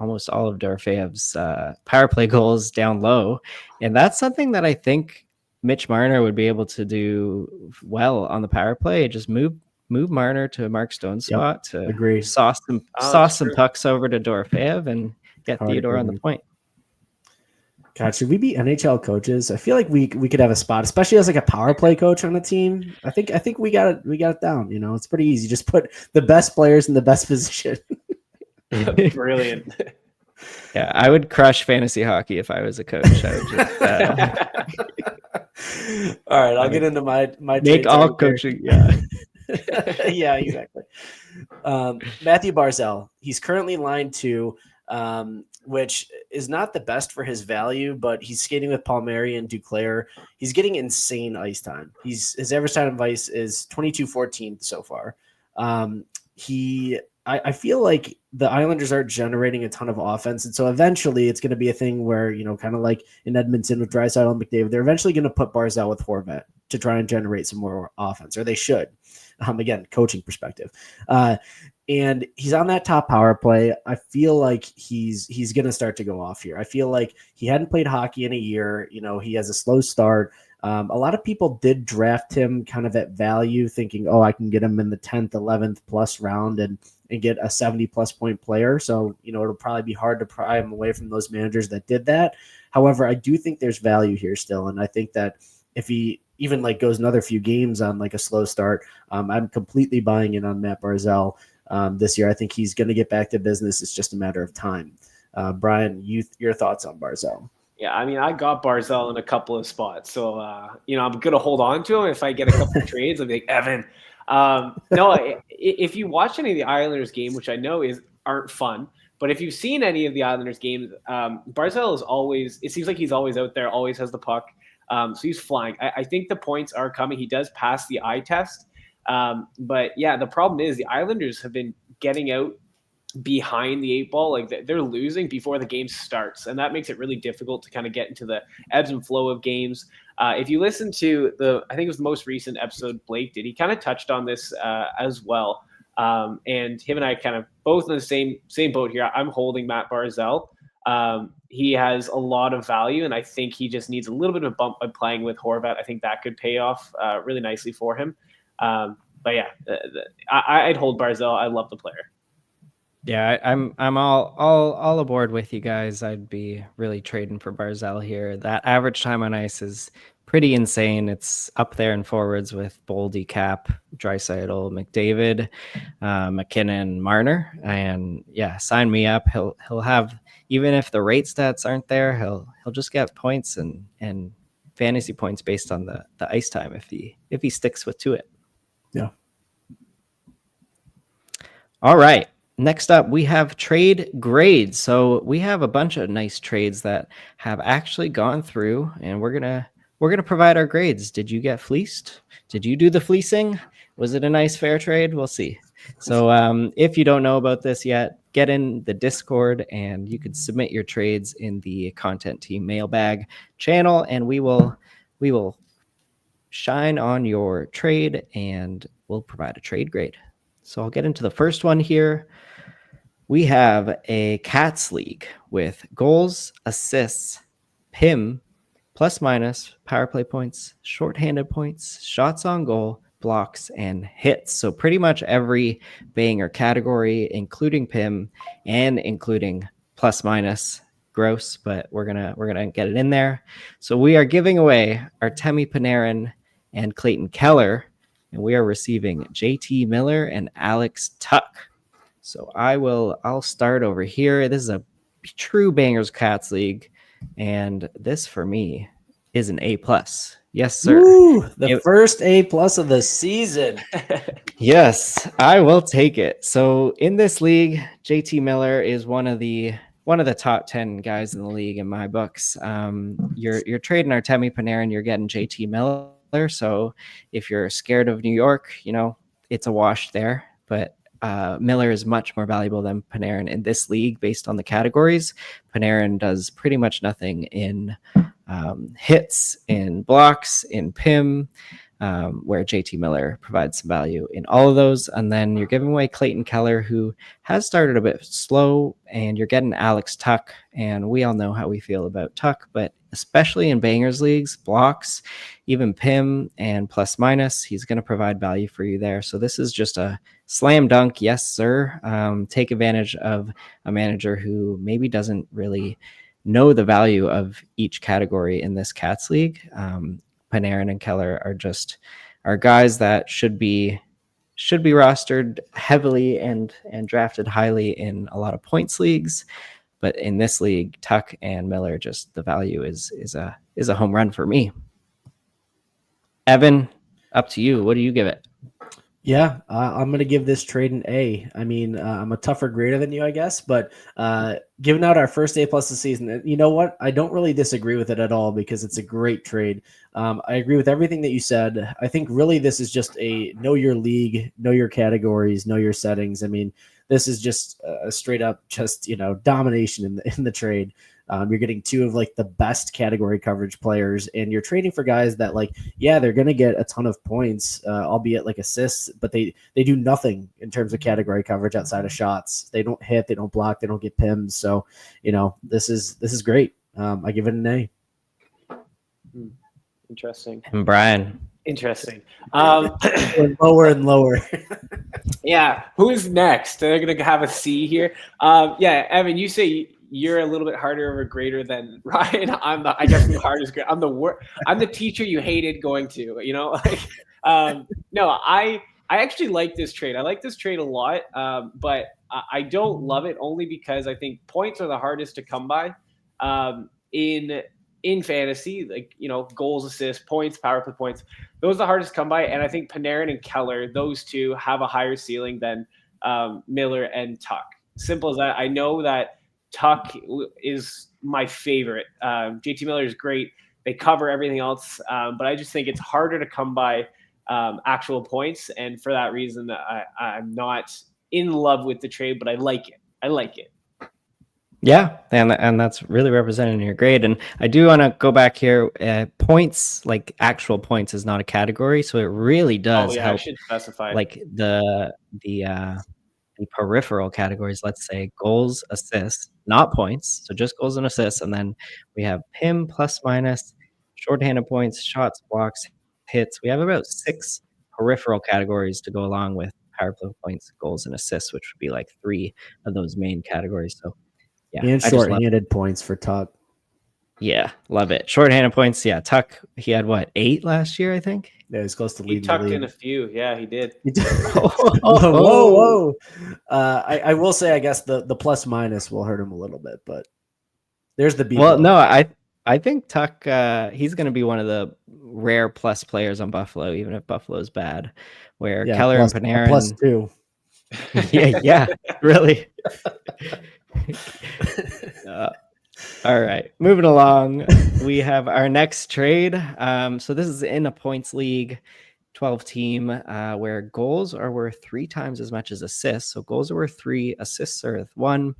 B: almost all of Dorofeyev's power play goals down low, and that's something that I think Mitch Marner would be able to do well on the power play. Just move Marner to Mark Stone's spot to sauce some pucks over to Dorofeyev and get Theodore on the point.
C: God, should we be NHL coaches? I feel like we could have a spot, especially as like a power play coach on the team. I think we got it down. It's pretty easy. Just put the best players in the best position.
A: Brilliant.
B: Yeah, I would crush fantasy hockey if I was a coach. I would
C: just, all right, I'll get into my
B: make all coaching. Yeah.
C: Yeah, exactly. Matthew Barzal, he's currently line 2, which is not the best for his value, but he's skating with Palmieri and Duclair. He's getting insane ice time. His average time of ice is 22-14 so far. I feel like the Islanders aren't generating a ton of offense, and so eventually it's going to be a thing where, kind of like in Edmonton with Draisaitl and McDavid, they're eventually going to put Barzal with Horvat to try and generate some more offense, or they should. Again, coaching perspective. And he's on that top power play. I feel like he's going to start to go off here. I feel like he hadn't played hockey in a year. He has a slow start. A lot of people did draft him kind of at value, thinking, I can get him in the 10th, 11th plus round and get a 70-plus point player. So, it'll probably be hard to pry him away from those managers that did that. However, I do think there's value here still. And I think that if he even like goes another few games on like a slow start, I'm completely buying in on Matt Barzal this year. I think he's going to get back to business. It's just a matter of time. Brian, your thoughts on Barzal?
A: Yeah, I mean, I got Barzal in a couple of spots. So, I'm going to hold on to him. If I get a couple of trades, I'll be like, Evan. No, if you watch any of the Islanders game, which I know aren't fun, but if you've seen any of the Islanders games, Barzal is always, it seems like he's always out there, always has the puck. So he's flying. I think the points are coming. He does pass the eye test. But yeah, the problem is the Islanders have been getting out behind the 8 ball. Like they're losing before the game starts. And that makes it really difficult to kind of get into the ebbs and flow of games. If you listen to I think it was the most recent episode Blake did, he kind of touched on this as well. And him and I kind of both in the same boat here. I'm holding Matt Barzal. He has a lot of value, and I think he just needs a little bit of a bump by playing with Horvat. I think that could pay off really nicely for him. But yeah, I'd hold Barzal. I love the player.
B: Yeah, I'm all aboard with you guys. I'd be really trading for Barzal here. That average time on ice is pretty insane. It's up there in forwards with Boldy, Cap, Draisaitl, McDavid, McKinnon, Marner, and yeah, sign me up. He'll have, even if the rate stats aren't there, he'll just get points and fantasy points based on the ice time if he sticks to it.
C: Yeah.
B: All right. Next up, we have trade grades. So we have a bunch of nice trades that have actually gone through, and we're gonna provide our grades. Did you get fleeced? Did you do the fleecing? Was it a nice fair trade? We'll see. So if you don't know about this yet, get in the Discord and you can submit your trades in the content team mailbag channel, and we will shine on your trade and we'll provide a trade grade. So I'll get into the first one here. We have a Cats League with goals, assists, PIM, plus minus, power play points, shorthanded points, shots on goal, blocks, and hits. So pretty much every banger category, including PIM and including plus minus. Gross, but we're gonna get it in there. So we are giving away Artemi Panarin and Clayton Keller, and we are receiving JT Miller and Alex Tuck. So I'll start over here. This is a true Bangers Cats League, and this for me is an A+. Yes, sir.
C: Woo, the first A+ of the season.
B: Yes, I will take it. So in this league, JT Miller is one of the top 10 guys in the league in my books. You're trading Artemi Panarin, you're getting JT Miller. So if you're scared of New York, it's a wash there. But Miller is much more valuable than Panarin in this league based on the categories. Panarin does pretty much nothing in hits, in blocks, in PIM, where JT Miller provides some value in all of those. And then you're giving away Clayton Keller, who has started a bit slow, and you're getting Alex Tuck. And we all know how we feel about Tuck, but especially in Bangers leagues, blocks, even PIM and plus minus, he's going to provide value for you there. So this is just a slam dunk. Yes, sir. Take advantage of a manager who maybe doesn't really know the value of each category in this Cats League. Panarin and Keller are guys that should be rostered heavily and drafted highly in a lot of points leagues. But in this league, Tuck and Miller, just the value is a home run for me. Evan, up to you. What do you give it?
C: Yeah, I'm going to give this trade an A. I mean, I'm a tougher grader than you, I guess, but giving out our first A+ of the season, you know what? I don't really disagree with it at all because it's a great trade. I agree with everything that you said. I think really this is just a know your league, know your categories, know your settings. I mean, this is just a straight up just, domination in the trade. You're getting two of like the best category coverage players, and you're trading for guys that they're going to get a ton of points, albeit like assists, but they do nothing in terms of category coverage outside of shots. They don't hit, they don't block, they don't get PIMs. So, this is great. I give it an A.
A: Interesting.
B: And Brian.
A: Interesting.
C: Lower and lower.
A: Yeah. Who's next? They're going to have a C here. Yeah, Evan, you say you're a little bit harder of a grader than Ryan. I guess I'm the hardest grader. I'm the teacher you hated going to, no, I actually like this trade. I like this trade a lot. But I don't love it only because I think points are the hardest to come by in fantasy, goals, assists, points, power play points. Those are the hardest to come by. And I think Panarin and Keller, those two have a higher ceiling than Miller and Tuck. Simple as that. I know that Tuck is my favorite. JT Miller is great. They cover everything else. But I just think it's harder to come by actual points. And for that reason, I'm not in love with the trade, but I like it.
B: Yeah, and that's really represented in your grade. And I do want to go back here. Points, like actual points, is not a category, so it really does help.
A: I should specify.
B: Like the peripheral categories. Let's say goals, assists, not points, so just goals and assists. And then we have PIM, plus minus, shorthanded points, shots, blocks, hits. We have about 6 peripheral categories to go along with power play points, goals, and assists, which would be like 3 of those main categories. So yeah,
C: And
B: I just love.
C: shorthanded points for Tuck.
B: Yeah, love it. Shorthanded points. Yeah, Tuck. He had what, 8 last year, I think.
C: Yeah, he's close to
A: He
C: leading the
A: tucked
C: league.
A: in a few. Yeah, he did.
C: Whoa. I will say, I guess the plus minus will hurt him a little bit, but there's the B.
B: Well, no, I think Tuck. He's going to be one of the rare plus players on Buffalo, even if Buffalo's bad. Where Keller and Panarin
C: +2.
B: yeah, really. All right, moving along. We have our next trade. So this is in a points league, 12 team, where goals are worth 3 times as much as assists. So goals are worth 3, assists are worth 1.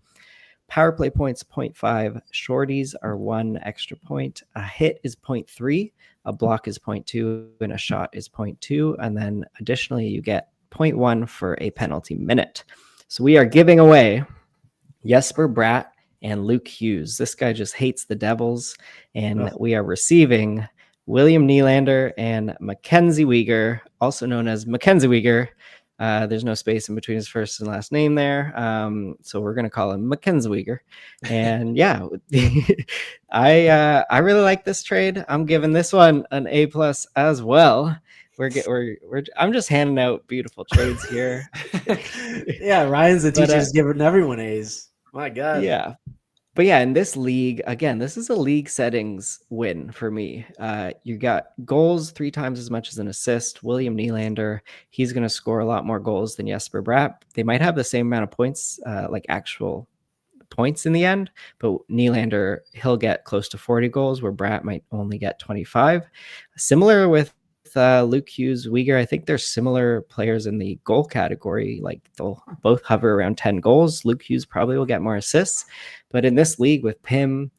B: Power play points 0.5. Shorties are 1 extra point. A hit is 0.3. A block is 0.2, and a shot is 0.2. And then additionally, you get 0.1 for a penalty minute. So we are giving away Jesper Bratt and Luke Hughes. This guy just hates the Devils. And we are receiving William Nylander and Mackenzie Weegar, also known as Mackenzie Weegar. There's no space in between his first and last name there. So we're going to call him Mackenzie Weegar. And yeah, I really like this trade. I'm giving this one an A+ as well. I'm just handing out beautiful trades here.
C: Yeah, Ryan's the teacher who's giving everyone A's. My God.
B: Yeah. But yeah, in this league, again, this is a league settings win for me. You got goals 3 times as much as an assist. William Nylander, he's going to score a lot more goals than Jesper Bratt. They might have the same amount of points, like actual points in the end, but Nylander, he'll get close to 40 goals, where Bratt might only get 25. Similar with Luke Hughes, Weegar, I think they're similar players in the goal category. Like they'll both hover around 10 goals. Luke Hughes probably will get more assists, but in this league with PIM,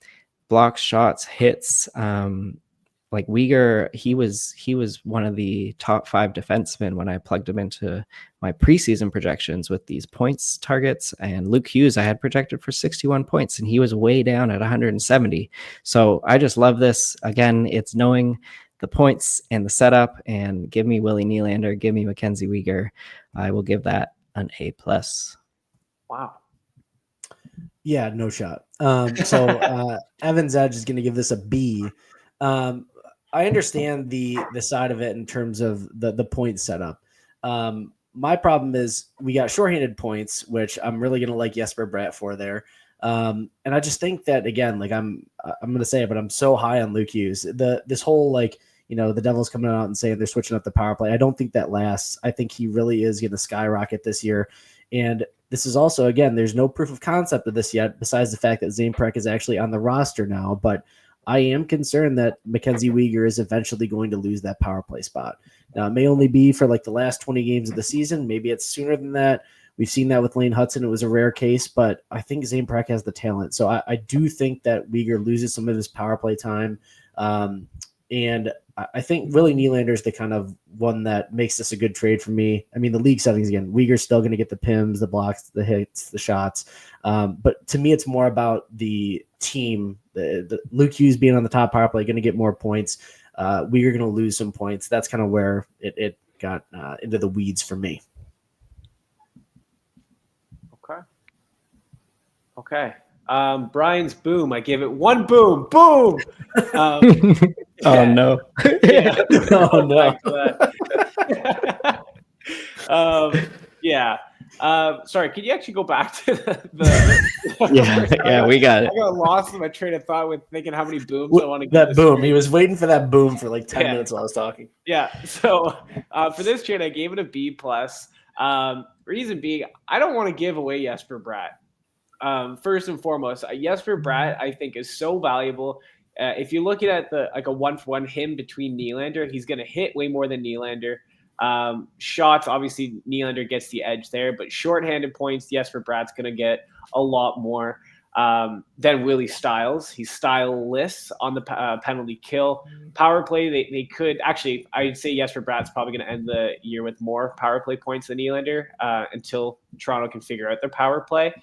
B: blocks, shots, hits, like Weegar, he was one of the top 5 defensemen when I plugged him into my preseason projections with these points targets. And Luke Hughes, I had projected for 61 points, and he was way down at 170. So I just love this. Again, it's knowing the points and the setup, and give me Willie Nylander, give me Mackenzie Weegar. I will give that an A+.
A: Wow.
C: Yeah, no shot. So Evan's Edge is going to give this a B. I understand the side of it in terms of the point setup. My problem is we got shorthanded points, which I'm really going to like Jesper Bratt for there. And I just think that, again, like I'm going to say it, but I'm so high on Luke Hughes. This whole, like, the Devils coming out and saying they're switching up the power play, I don't think that lasts. I think he really is going to skyrocket this year. And this is also, again, there's no proof of concept of this yet, besides the fact that Zane Prek is actually on the roster now. But I am concerned that Mackenzie Weegar is eventually going to lose that power play spot. Now, it may only be for like the last 20 games of the season. Maybe it's sooner than that. We've seen that with Lane Hudson. It was a rare case, but I think Zane Prek has the talent. So I do think that Weegar loses some of his power play time. And I think Willie Nylander is the kind of one that makes this a good trade for me. I mean, the league settings, again, Weegar's still going to get the PIMs, the blocks, the hits, the shots. But to me, it's more about the team. The Luke Hughes being on the top power play, going to get more points. Weegar going to lose some points. That's kind of where it got into the weeds for me.
A: Okay. Brian's boom. I gave it 1 boom. Boom.
B: Oh no.
A: Yeah.
C: Oh no.
A: Yeah. Sorry, can you actually go back to the
B: yeah, we got it.
A: I got lost in my train of thought with thinking how many booms I want to give
C: that boom.
A: trade.
C: He was waiting for that boom for like 10 minutes while I was talking.
A: Yeah. So for this trade, I gave it a B+. Reason being, I don't want to give away Jesper Bratt. First and foremost, Jesper Bratt, I think, is so valuable. If you're looking at a 1-for-1 him between Nylander, he's going to hit way more than Nylander. Shots, obviously, Nylander gets the edge there, but shorthanded points, Jesper Bratt's going to get a lot more than Willie Styles. He's styleless on the penalty kill. Power play, they could actually, I'd say Jesper Bratt's probably going to end the year with more power play points than Nylander until Toronto can figure out their power play.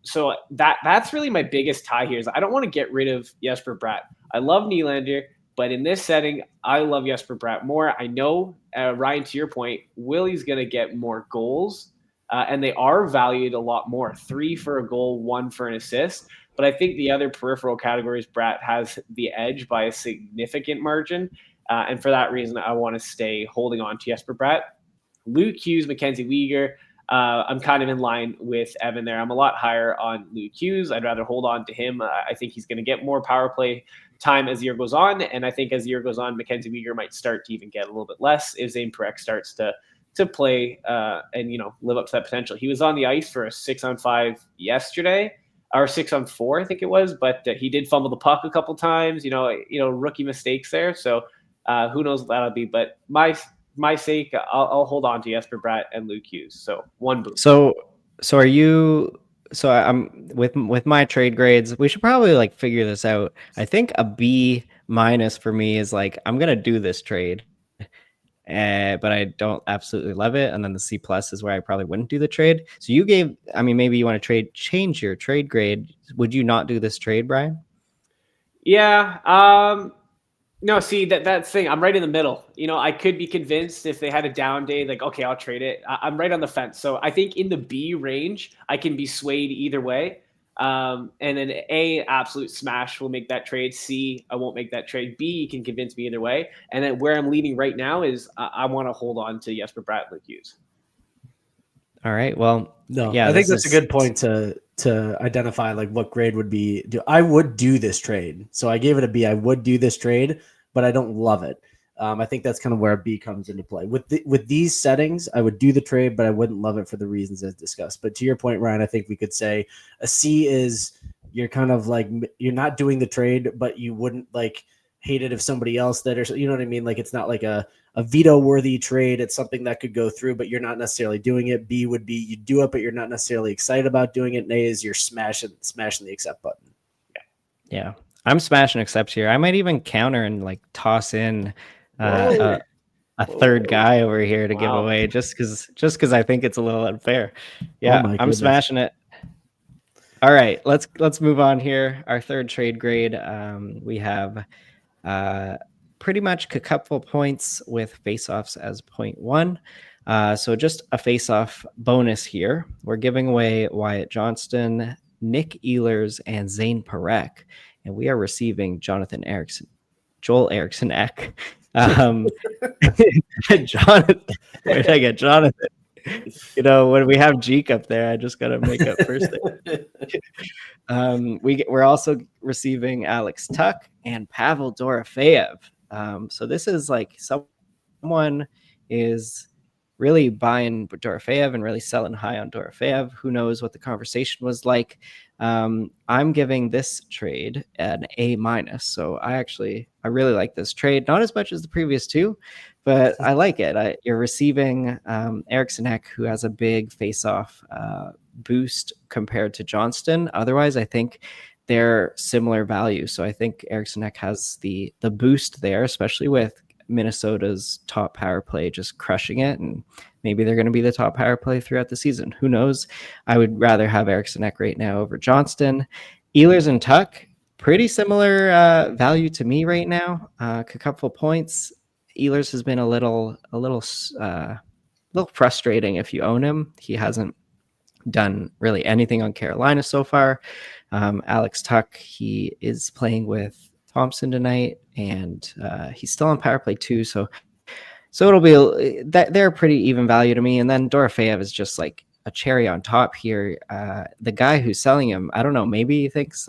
A: So that's really my biggest tie here is I don't want to get rid of Jesper Bratt. I love Nylander, But in this setting, I love Jesper Bratt more. I know, Ryan, to your point, Willie's going to get more goals, and they are valued a lot more. 3 for a goal, 1 for an assist. But I think the other peripheral categories, Bratt has the edge by a significant margin. And for that reason, I want to stay holding on to Jesper Bratt. Luke Hughes, Mackenzie Weegar, I'm kind of in line with Evan there. I'm a lot higher on Luke Hughes. I'd rather hold on to him. I think he's going to get more power play time as the year goes on. And I think as the year goes on, Mackenzie Weegar might start to even get a little bit less if Zane Parekh starts to play and, live up to that potential. He was on the ice for a 6-on-5 yesterday, or 6-on-4, I think it was, but he did fumble the puck a couple times, rookie mistakes there. So who knows what that'll be, but my sake, I'll hold on to Jesper Bratt and Luke Hughes. So 1 boost.
B: So are you? So I'm with my trade grades. We should probably figure this out. I think a B- for me is I'm gonna do this trade, but I don't absolutely love it. And then the C+ is where I probably wouldn't do the trade. So maybe you want to change your trade grade. Would you not do this trade, Brian?
A: Yeah. No, see that thing. I'm right in the middle. I could be convinced if they had a down day, okay, I'll trade it. I'm right on the fence. So I think in the B range, I can be swayed either way. And then A, absolute smash will make that trade. C, I won't make that trade. B, you can convince me either way. And then where I'm leaning right now is I want to hold on to Jesper Bratt, Luke Hughes.
B: All right. Well,
C: no,
B: yeah,
C: I think that's a good point to identify what grade would be. I would do this trade. So I gave it a B. I would do this trade, but I don't love it. I think that's kind of where a B comes into play. With these settings, I would do the trade, but I wouldn't love it for the reasons as discussed. But to your point, Ryan, I think we could say a C is you're kind of you're not doing the trade, but you wouldn't hate it if somebody else did, or you know what I mean? It's not a veto-worthy trade. It's something that could go through, but you're not necessarily doing it. B would be you do it, but you're not necessarily excited about doing it. And A is you're smashing the accept button.
B: Yeah. I'm smashing accepts here. I might even counter and toss in a third guy over here to give away just because I think it's a little unfair. Yeah, I'm smashing it. All right, let's move on here. Our third trade grade, we have pretty much a couple points with face-offs as 0.1. So just a face-off bonus here. We're giving away Wyatt Johnston, Nick Ehlers, and Zane Parekh. And we are receiving Joel Eriksson Ek. Jonathan, where did I get Jonathan? When we have Jeek up there, I just got to make up first thing. We're also receiving Alex Tuck and Pavel Dorofeyev. So this is someone is really buying Dorofeyev and really selling high on Dorofeyev. Who knows what the conversation was like? I'm giving this trade an A-. So I really like this trade, not as much as the previous two, but I like it. You're receiving Eriksson Ek, who has a big face-off boost compared to Johnston. Otherwise, I think they're similar value. So I think Eriksson Ek has the boost there, especially with Minnesota's top power play just crushing it, and maybe they're going to be the top power play throughout the season. Who knows? I would rather have Eriksson Ek right now over Johnston. Ehlers and Tuck, pretty similar value to me right now. A couple points. Ehlers has been a little frustrating if you own him. He hasn't done really anything on Carolina so far. Alex Tuck, he is playing with Thompson tonight, and he's still on power play too. So it'll be that they're pretty even value to me. And then Dorofeyev is just a cherry on top here. The guy who's selling him, I don't know, maybe he thinks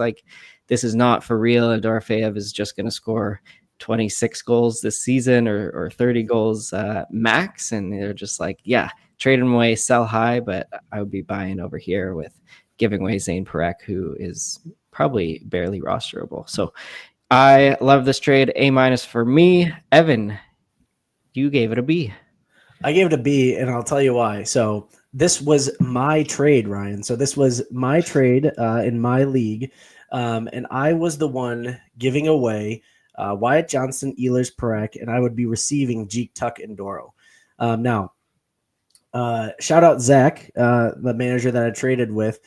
B: this is not for real, and Dorofeyev is just going to score 26 goals this season or 30 goals max. And they're just trade him away, sell high. But I would be buying over here with giving away Zane Parekh, who is probably barely rosterable. So I love this trade. A- for me. Evan, you gave it a B.
C: I gave it a B, and I'll tell you why. So this was my trade, Ryan. So this was my trade in my league, and I was the one giving away Wyatt Johnston, Ehlers, Parekh, and I would be receiving Jeek, Tuck, and Doro. Now, shout out Zach, the manager that I traded with.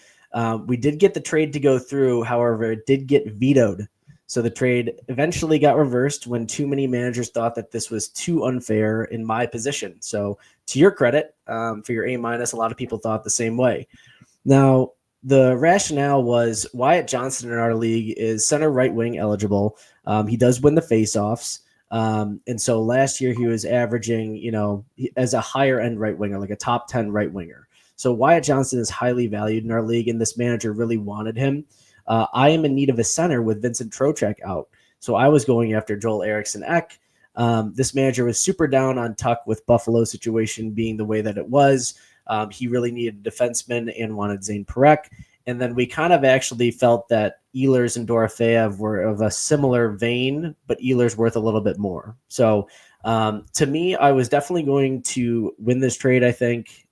C: We did get the trade to go through. However, it did get vetoed. So the trade eventually got reversed when too many managers thought that this was too unfair in my position. So to your credit, for your A-, a lot of people thought the same way. Now, the rationale was Wyatt Johnston in our league is center right wing eligible. He does win the faceoffs. And so last year he was averaging, as a higher end right winger, like a top 10 right winger. So Wyatt Johnston is highly valued in our league, and this manager really wanted him. I am in need of a center with Vincent Trocheck out. So I was going after Joel Eriksson-Ek. This manager was super down on Tuck with Buffalo situation being the way that it was. He really needed a defenseman and wanted Zane Parekh. And then we kind of actually felt that Ehlers and Dorofeyev were of a similar vein, but Ehlers worth a little bit more. So to me, I was definitely going to win this trade, I think,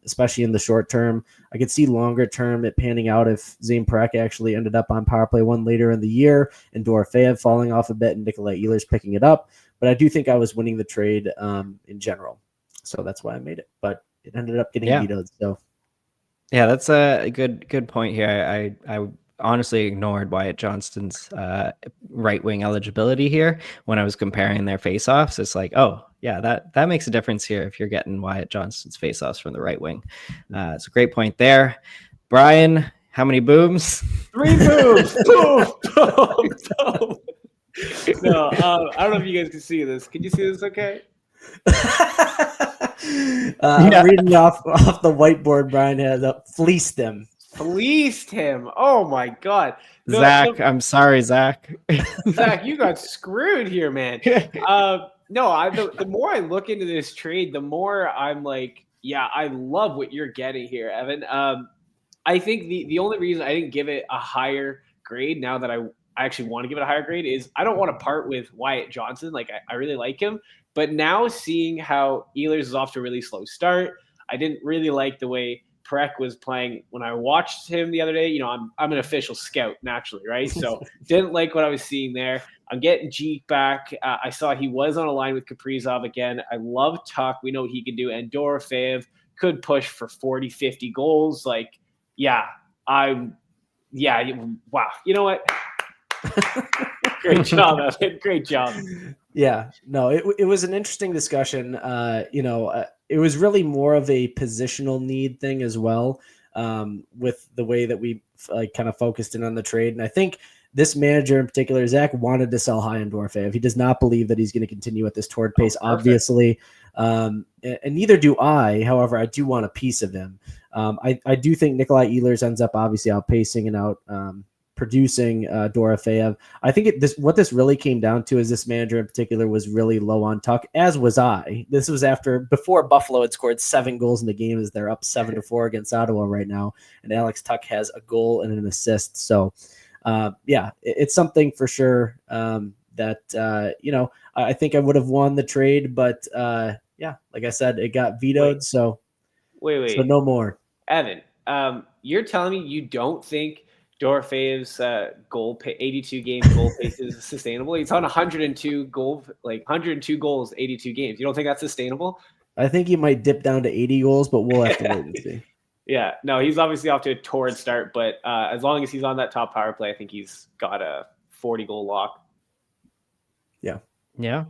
C: especially in the short term. I could see longer term it panning out if Zane Parekh actually ended up on power play 1 later in the year and Dorofeyev falling off a bit and Nikolai Ehlers picking it up. But I do think I was winning the trade in general. So that's why I made it. But it ended up getting vetoed. So
B: yeah, that's a good point here. I honestly ignored Wyatt Johnston's right wing eligibility here when I was comparing their faceoffs. It's like, oh yeah, that makes a difference here if you're getting Wyatt Johnston's faceoffs from the right wing. It's a great point there. Brian, how many booms?
A: 3 booms. Boom, boom, boom. No, I don't know if you guys can see this. Can you see this okay?
C: I'm reading off the whiteboard. Brian has fleeced him.
A: Fleeced him. Oh my God.
B: Zach, I'm sorry, Zach.
A: Zach, you got screwed here, man. The more I look into this trade, the more I'm like, yeah, I love what you're getting here, Evan. I think the only reason I didn't give it a higher grade, now that I actually want to give it a higher grade, is I don't want to part with Wyatt Johnston. Like, I really like him. But now seeing how Ehlers is off to a really slow start, I didn't really like the way Parekh was playing when I watched him the other day. I'm an official scout naturally, right? So didn't like what I was seeing there. I'm getting Jeek back. I saw he was on a line with Kaprizov again. I love Tuck. We know what he can do. And Dorofeyev could push for 40, 50 goals. Like, wow. You know what? Great job, Evan. Great job.
C: Yeah, no, it was an interesting discussion. It was really more of a positional need thing as well, with the way that we kind of focused in on the trade. And I think this manager in particular, Zach, wanted to sell high on Dorofeyev. He does not believe that he's going to continue at this torrid pace, obviously. And neither do I. However, I do want a piece of him. I do think Nikolai Ehlers ends up obviously outpacing and out producing Dorofeyev. I think what this really came down to is this manager in particular was really low on Tuck, as was I. This was before Buffalo had scored 7 goals in the game, as they're up 7-4 against Ottawa right now, and Alex Tuck has a goal and an assist. So it's something for sure that I think I would have won the trade, but like I said, it got vetoed.
A: Wait.
C: So no more.
A: Evan, you're telling me you don't think Dorofeyev's 82 game goal pace is sustainable? He's on 102 goals, 82 games. You don't think that's sustainable?
C: I think he might dip down to 80 goals, but we'll have to wait and see.
A: Yeah, no, he's obviously off to a torrid start, but as long as he's on that top power play, I think he's got a 40 goal lock.
B: Yeah.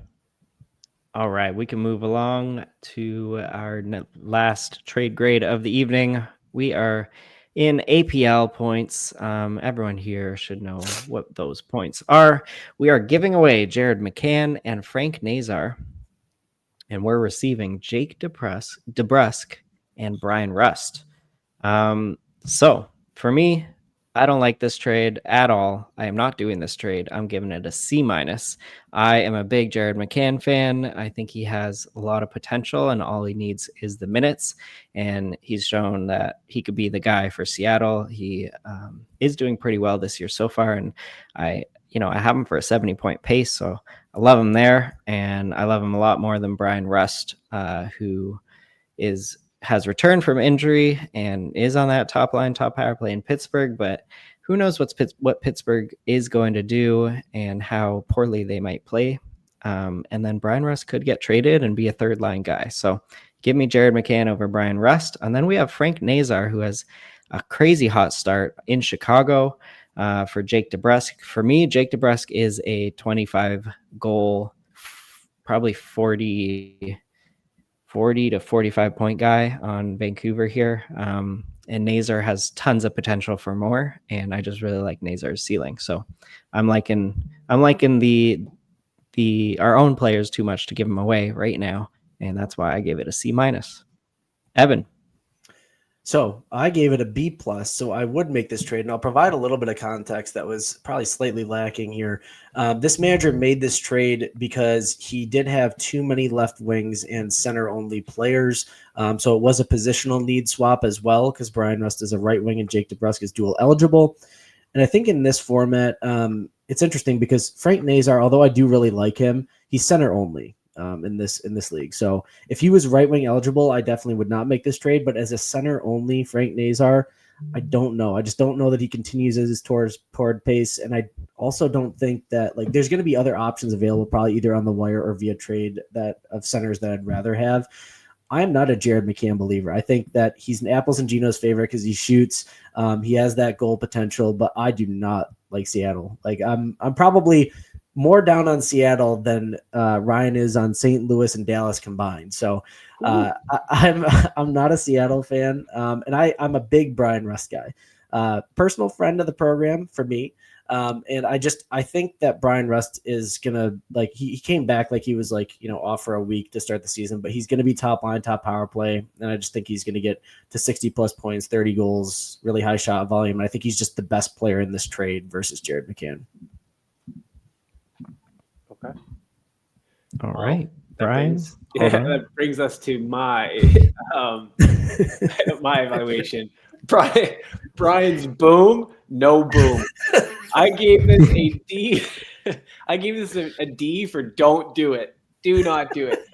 B: All right, we can move along to our last trade grade of the evening. We are in APL points. Everyone here should know what those points are. We are giving away Jared McCann and Frank Nazar, and we're receiving Jake DeBrusk and Brian Rust. So for me, I don't like this trade at all. I am not doing this trade. I'm giving it a C-. I am a big Jared McCann fan. I think he has a lot of potential, and all he needs is the minutes. And he's shown that he could be the guy for Seattle. He is doing pretty well this year so far, and I have him for a 70-point pace, so I love him there, and I love him a lot more than Brian Rust, who has returned from injury and is on that top power play in Pittsburgh, but who knows what Pittsburgh is going to do and how poorly they might play. And then Brian Rust could get traded and be a third line guy. So give me Jared McCann over Brian Rust. And then we have Frank Nazar, who has a crazy hot start in Chicago. for Jake DeBrusk. For me, Jake DeBrusk is a 25 goal, probably 40 to 45 point guy on Vancouver here. And Nazar has tons of potential for more, and I just really like Nazar's ceiling. So I'm liking our own players too much to give them away right now, and that's why I gave it a C-. Evan.
C: So I gave it a B+, so I would make this trade, and I'll provide a little bit of context that was probably slightly lacking here. This manager made this trade because he did have too many left wings and center-only players, so it was a positional need swap as well, because Brian Rust is a right wing and Jake DeBrusk is dual eligible. And I think in this format, it's interesting because Frank Nazar, although I do really like him, he's center-only. In this league. So if he was right wing eligible, I definitely would not make this trade. But as a center only Frank Nazar, I don't know. I just don't know that he continues as his toward pace. And I also don't think that there's going to be other options available, probably either on the wire or via trade of centers that I'd rather have. I am not a Jared McCann believer. I think that he's an apples and Ginos favorite because he shoots. He has that goal potential, but I do not like Seattle. I'm probably more down on Seattle than Ryan is on St. Louis and Dallas combined. So I'm not a Seattle fan, and I'm a big Brian Rust guy. Personal friend of the program for me, and I think that Brian Rust is gonna he came back he was off for a week to start the season, but he's gonna be top line, top power play, and I just think he's gonna get to 60+ points, 30 goals, really high shot volume. And I think he's just the best player in this trade versus Jared McCann.
A: Okay.
B: All right, Brian.
A: That brings us to my my evaluation. Brian's boom, no boom. I gave this a D. I gave this a D for don't do it. Do not do it.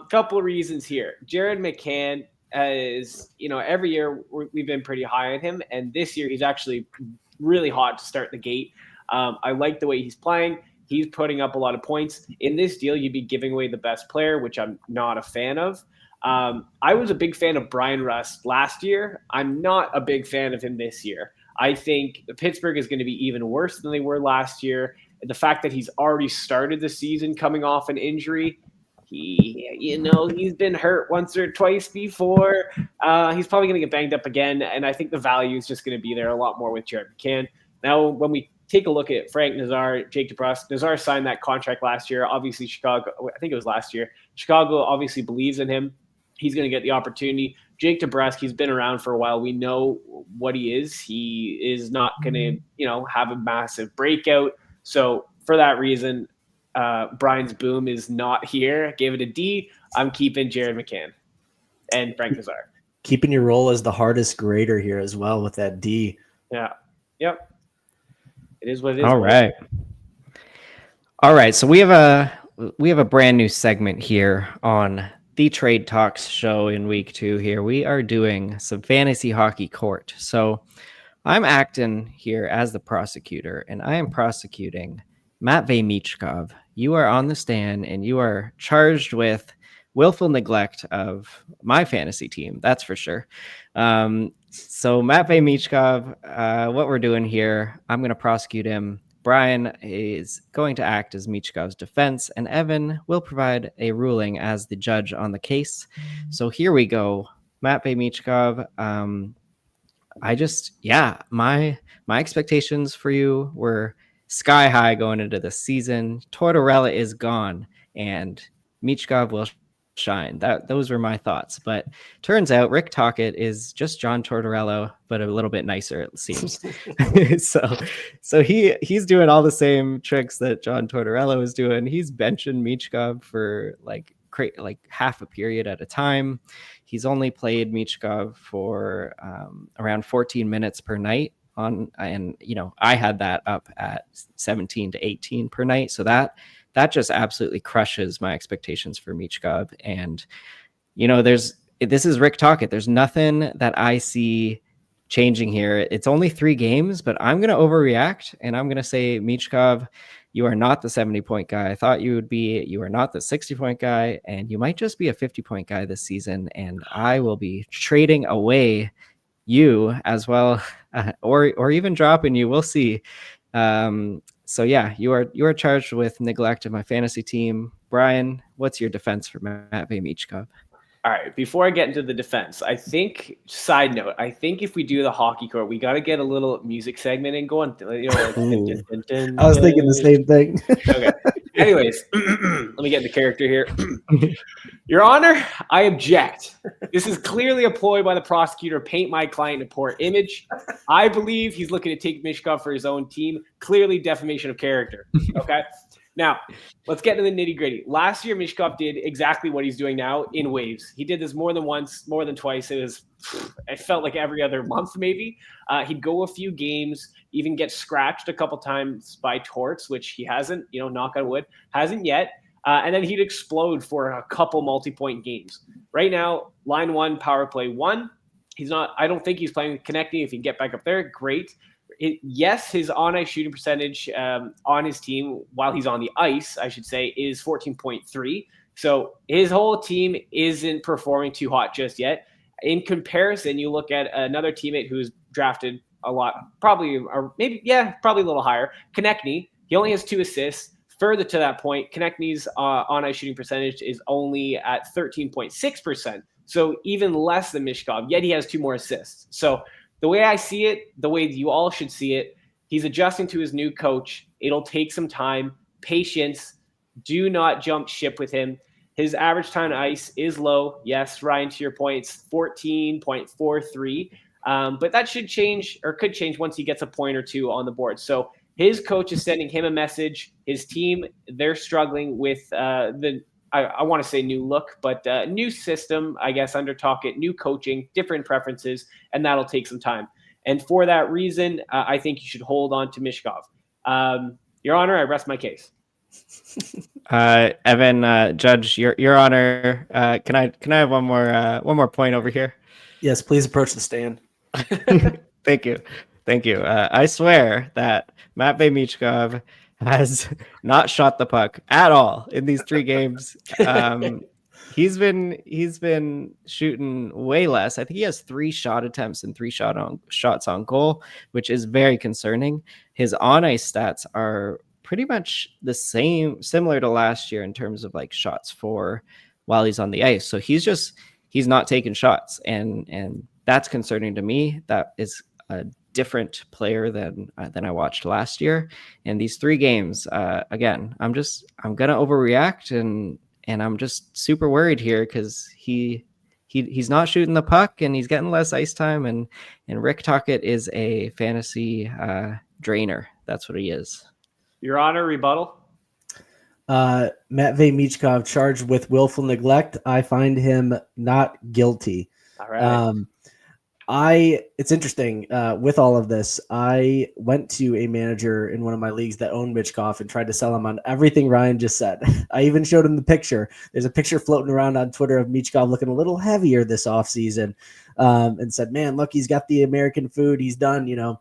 A: Couple of reasons here. Jared McCann is, every year we've been pretty high on him, and this year he's actually really hot to start the gate. I like the way he's playing. He's putting up a lot of points. In this deal, you'd be giving away the best player, which I'm not a fan of. I was a big fan of Brian Rust last year. I'm not a big fan of him this year. I think Pittsburgh is going to be even worse than they were last year. The fact that he's already started the season coming off an injury, he's been hurt once or twice before. He's probably going to get banged up again, and I think the value is just going to be there a lot more with Jared McCann. Now, when we take a look at Frank Nazar, Jake DeBrusk. Nazar signed that contract last year. Obviously, Chicago, I think it was last year. Chicago obviously believes in him. He's going to get the opportunity. Jake DeBrusk, he's been around for a while. We know what he is. He is not going to, have a massive breakout. So for that reason, Brian's boom is not here. I gave it a D. I'm keeping Jared McCann and Frank Nazar.
C: Keeping your role as the hardest grader here as well with that D.
A: Yeah. Yep. It is what it is.
B: All right. So we have a brand new segment here on the Trade Talks show in week 2 here. We are doing some fantasy hockey court. So I'm acting here as the prosecutor, and I am prosecuting Matvei Michkov. You are on the stand, and you are charged with willful neglect of my fantasy team. That's for sure. So Matvei Michkov, what we're doing here, I'm going to prosecute him. Brian is going to act as Michkov's defense, and Evan will provide a ruling as the judge on the case. So here we go. Matvei Michkov, my expectations for you were sky high going into the season. Tortorella is gone, and Michkov will shine. Those were my thoughts, but turns out Rick Tocchet is just John Tortorella, but a little bit nicer, it seems. so he's doing all the same tricks that John Tortorella was doing. He's benching Michkov for like half a period at a time. He's only played Michkov for around 14 minutes per night and I had that up at 17 to 18 per night, so that just absolutely crushes my expectations for Michkov. And, this is Rick Tocchet. There's nothing that I see changing here. It's only 3 games, but I'm going to overreact, and I'm going to say, Michkov, you are not the 70-point guy I thought you would be. You are not the 60-point guy, and you might just be a 50-point guy this season, and I will be trading away you as well or even dropping you. We'll see. So yeah, you are charged with neglect of my fantasy team. Brian, what's your defense for Matvei Michkov?
A: All right, before I get into the defense, I think, side note, I think if we do the hockey court, we got to get a little music segment in going. You know, like, dun, dun, dun,
C: I was thinking the same thing.
A: Okay. Anyways, let me get the character here. Your Honor, I object. This is clearly a ploy by the prosecutor to paint my client in a poor image. I believe he's looking to take Michkov for his own team. Clearly defamation of character. Okay. Now, let's get into the nitty-gritty. Last year, Michkov did exactly what he's doing now in waves. He did this more than once, more than twice. It felt like every other month, maybe. He'd go a few games, even get scratched a couple times by torts, which he hasn't, knock on wood, hasn't yet. And then he'd explode for a couple multi-point games. Right now, line one, power play one. I don't think he's playing connecting. If he can get back up there, great. Yes, his on-ice shooting percentage on his team, while he's on the ice, I should say, is 14.3. So his whole team isn't performing too hot just yet. In comparison, you look at another teammate who's drafted a lot, probably a little higher, Konechny. He only has 2 assists. Further to that point, Konechny's on-ice shooting percentage is only at 13.6%. So even less than Michkov, yet he has 2 more assists. So the way I see it, the way you all should see it, he's adjusting to his new coach. It'll take some time, patience. Do not jump ship with him. His average time on ice is low. Yes, Ryan, to your point, it's 14.43. But that should change or could change once he gets a point or two on the board. So his coach is sending him a message. His team, they're struggling with I want to say new look, but new system, I guess, under Talkit, new coaching, different preferences, and that'll take some time. And for that reason, I think you should hold on to Michkov. Your Honor, I rest my case.
B: Evan, Judge, Your Honor, can I have one more point over here?
C: Yes, please approach the stand.
B: Thank you. I swear that Matvei Michkov has not shot the puck at all in these 3 games. He's been shooting way less. I think he has 3 shot attempts and 3 shots on goal, which is very concerning. His on-ice stats are pretty much the same, similar to last year in terms of like shots for while he's on the ice. So he's not taking shots, and that's concerning to me. That is a different player than I watched last year. And these 3 games, again, I'm gonna overreact, and I'm just super worried here because he's not shooting the puck and he's getting less ice time, and Rick Tocchet is a fantasy drainer. That's what he is.
A: Your Honor, rebuttal.
C: Matvei Michkov charged with willful neglect. I find him not guilty.
A: All right.
C: It's interesting with all of this. I went to a manager in one of my leagues that owned Michkov and tried to sell him on everything Ryan just said. I even showed him the picture. There's a picture floating around on Twitter of Michkov looking a little heavier this offseason, and said, man, look, he's got the American food. He's done,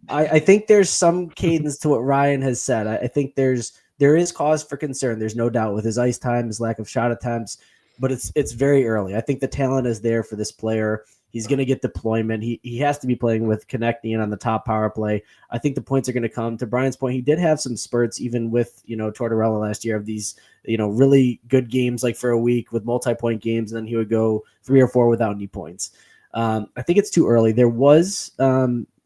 C: I think there's some cadence to what Ryan has said. I think there is cause for concern. There's no doubt with his ice time, his lack of shot attempts, but it's very early. I think the talent is there for this player. He's going to get deployment. He has to be playing with Konechny on the top power play. I think the points are going to come. To Brian's point, he did have some spurts, even with Tortorella last year, of these really good games, like for a week with multi-point games, and then he would go 3 or 4 without any points. I think it's too early. There was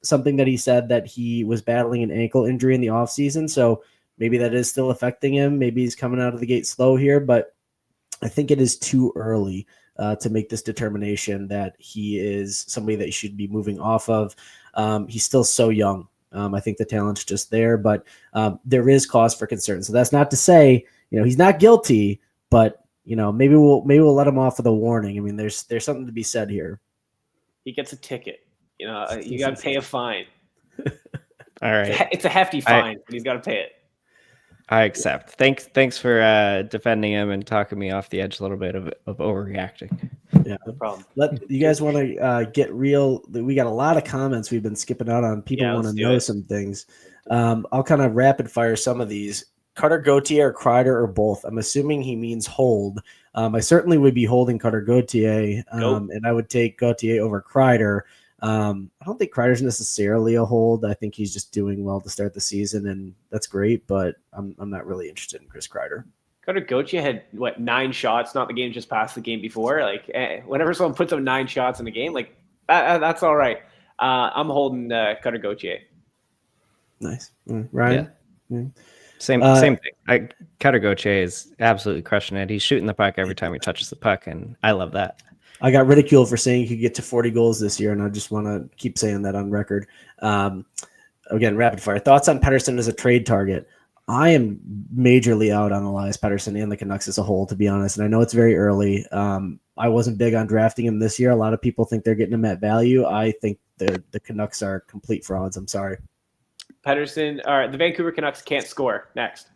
C: something that he said that he was battling an ankle injury in the offseason, so maybe that is still affecting him. Maybe he's coming out of the gate slow here, but I think it is too early to make this determination that he is somebody that you should be moving off of. He's still so young. I think the talent's just there, but there is cause for concern. So that's not to say, he's not guilty, but maybe we'll let him off with a warning. I mean, there's something to be said here.
A: He gets a ticket. You got to pay a fine.
B: All right.
A: It's a hefty fine, but he's got to pay it.
B: I accept. Thanks for defending him and talking me off the edge a little bit of overreacting.
C: Yeah,
A: no problem.
C: You guys want to get real? We got a lot of comments we've been skipping out on. People want to know some things. I'll kind of rapid fire some of these. Cutter Gauthier or Kreider or both? I'm assuming he means hold. I certainly would be holding Cutter Gauthier, and I would take Gauthier over Kreider. I don't think Kreider's necessarily a hold. I think he's just doing well to start the season, and that's great. But I'm not really interested in Chris Kreider.
A: Cutter Gauthier had 9 shots, not the game just past the game before. Like whenever someone puts up 9 shots in a game, like that's all right. I'm holding Cutter Gauthier.
C: Nice, Ryan.
B: Yeah. Same thing. Cutter Gauthier is absolutely crushing it. He's shooting the puck every time he touches the puck, and I love that.
C: I got ridiculed for saying he could get to 40 goals this year, and I just want to keep saying that on record. Again, rapid fire thoughts on Pettersson as a trade target. I am majorly out on Elias Pettersson and the Canucks as a whole, to be honest. And I know it's very early. I wasn't big on drafting him this year. A lot of people think they're getting him at value. I think the Canucks are complete frauds. I'm sorry.
A: Pettersson, all right, the Vancouver Canucks can't score. Next.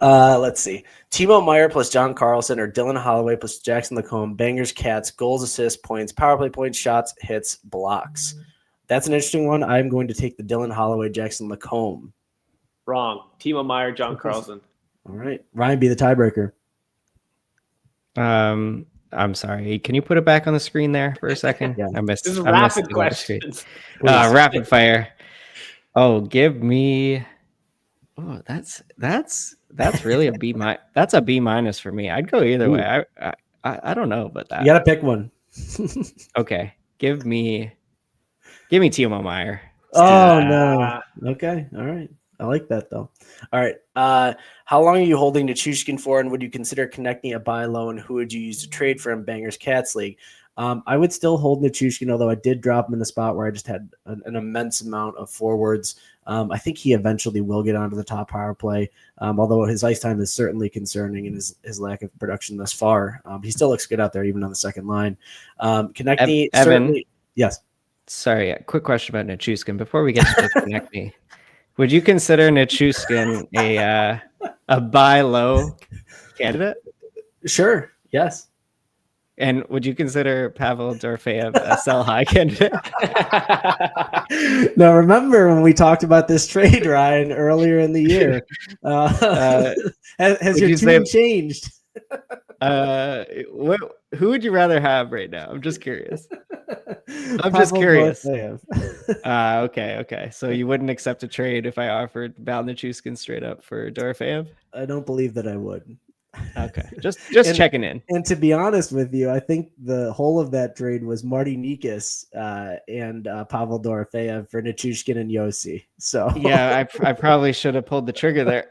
C: Let's see. Timo Meier plus John Carlson or Dylan Holloway plus Jackson Lacombe. Bangers, Cats, goals, assists, points, power play points, shots, hits, blocks. That's an interesting one. I'm going to take the Dylan Holloway, Jackson Lacombe.
A: Wrong. Timo Meier, John Carlson.
C: All right. Ryan, be the tiebreaker.
B: I'm sorry. Can you put it back on the screen there for a second?
C: Yeah.
B: I missed.
A: This is
B: I missed
A: rapid questions.
B: Rapid fire. Oh, give me. Oh, that's really a B minus. That's a B minus for me. I'd go either way. I don't know about that.
C: You got to pick one.
B: Okay, give me Timo Meier.
C: Oh no. Okay. All right. I like that though. All right. How long are you holding Nichushkin for, and would you consider connecting a buy low, and who would you use to trade for him? Bangers Cats League. I would still hold Nichushkin, although I did drop him in a spot where I just had an immense amount of forwards. I think he eventually will get onto the top power play, although his ice time is certainly concerning in his lack of production thus far. He still looks good out there, even on the second line. Konechny, certainly. Yes.
B: Sorry, a quick question about Nichushkin before we get to Konechny. Would you consider Nichushkin a buy low candidate?
C: Sure. Yes.
B: And would you consider Pavel Dorofeyev a sell high candidate?
C: Now, remember when we talked about this trade, Ryan, earlier in the year? Has your tune changed?
B: Who would you rather have right now? I'm just curious. I'm just curious. Okay. So you wouldn't accept a trade if I offered Val Nichushkin straight up for Dorofeyev?
C: I don't believe that I would.
B: Okay, just checking in.
C: And to be honest with you, I think the whole of that trade was Marty Nikas and Pavel Dorofeyev for Nichushkin and Yossi. So
B: yeah, I probably should have pulled the trigger there.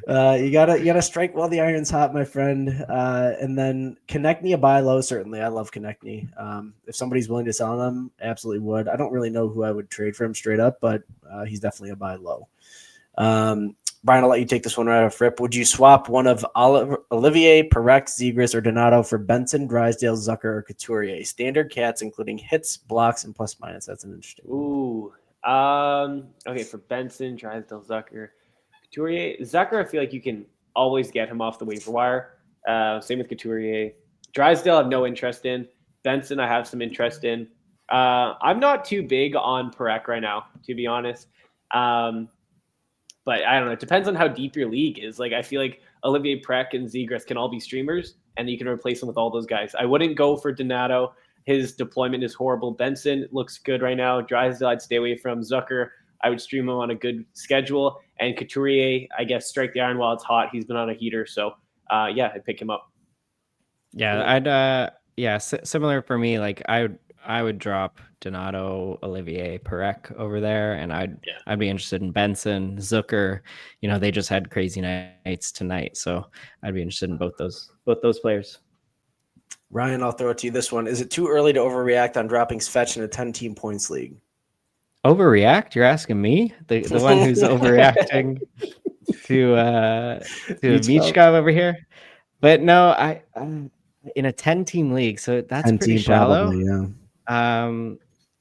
C: You gotta strike while the iron's hot, my friend. And then Konechny a buy low. Certainly, I love Konechny. If somebody's willing to sell him, absolutely would. I don't really know who I would trade for him straight up, but he's definitely a buy low. Brian, I'll let you take this one right off rip. Would you swap one of Olivier, Parekh, Zegras, or Donato for Benson, Drysdale, Zucker, or Couturier? Standard Cats, including hits, blocks, and plus minus. That's an interesting one.
A: Ooh. Okay, for Benson, Drysdale, Zucker, Couturier. Zucker, I feel like you can always get him off the waiver wire. Same with Couturier. Drysdale, I have no interest in. Benson, I have some interest in. I'm not too big on Parekh right now, to be honest. But I don't know. It depends on how deep your league is. Like, I feel like Olivier Parekh and Zegras can all be streamers, and you can replace them with all those guys. I wouldn't go for Donato. His deployment is horrible. Benson looks good right now. Drysdale, I'd stay away from. Zucker, I would stream him on a good schedule. And Couturier, I guess, strike the iron while it's hot. He's been on a heater. So, yeah, I'd pick him up.
B: Yeah, similar for me. Like, I would drop Donato, Olivier, Parekh over there, and I'd be interested in Benson, Zucker. You know, they just had crazy nights tonight, so I'd be interested in both those players.
C: Ryan, I'll throw it to you this one. Is it too early to overreact on dropping Svetch in a 10-team points league?
B: Overreact? You're asking me? The one who's overreacting to Michkov over here? But no, I in a 10-team league, so that's pretty shallow.
C: Probably, yeah.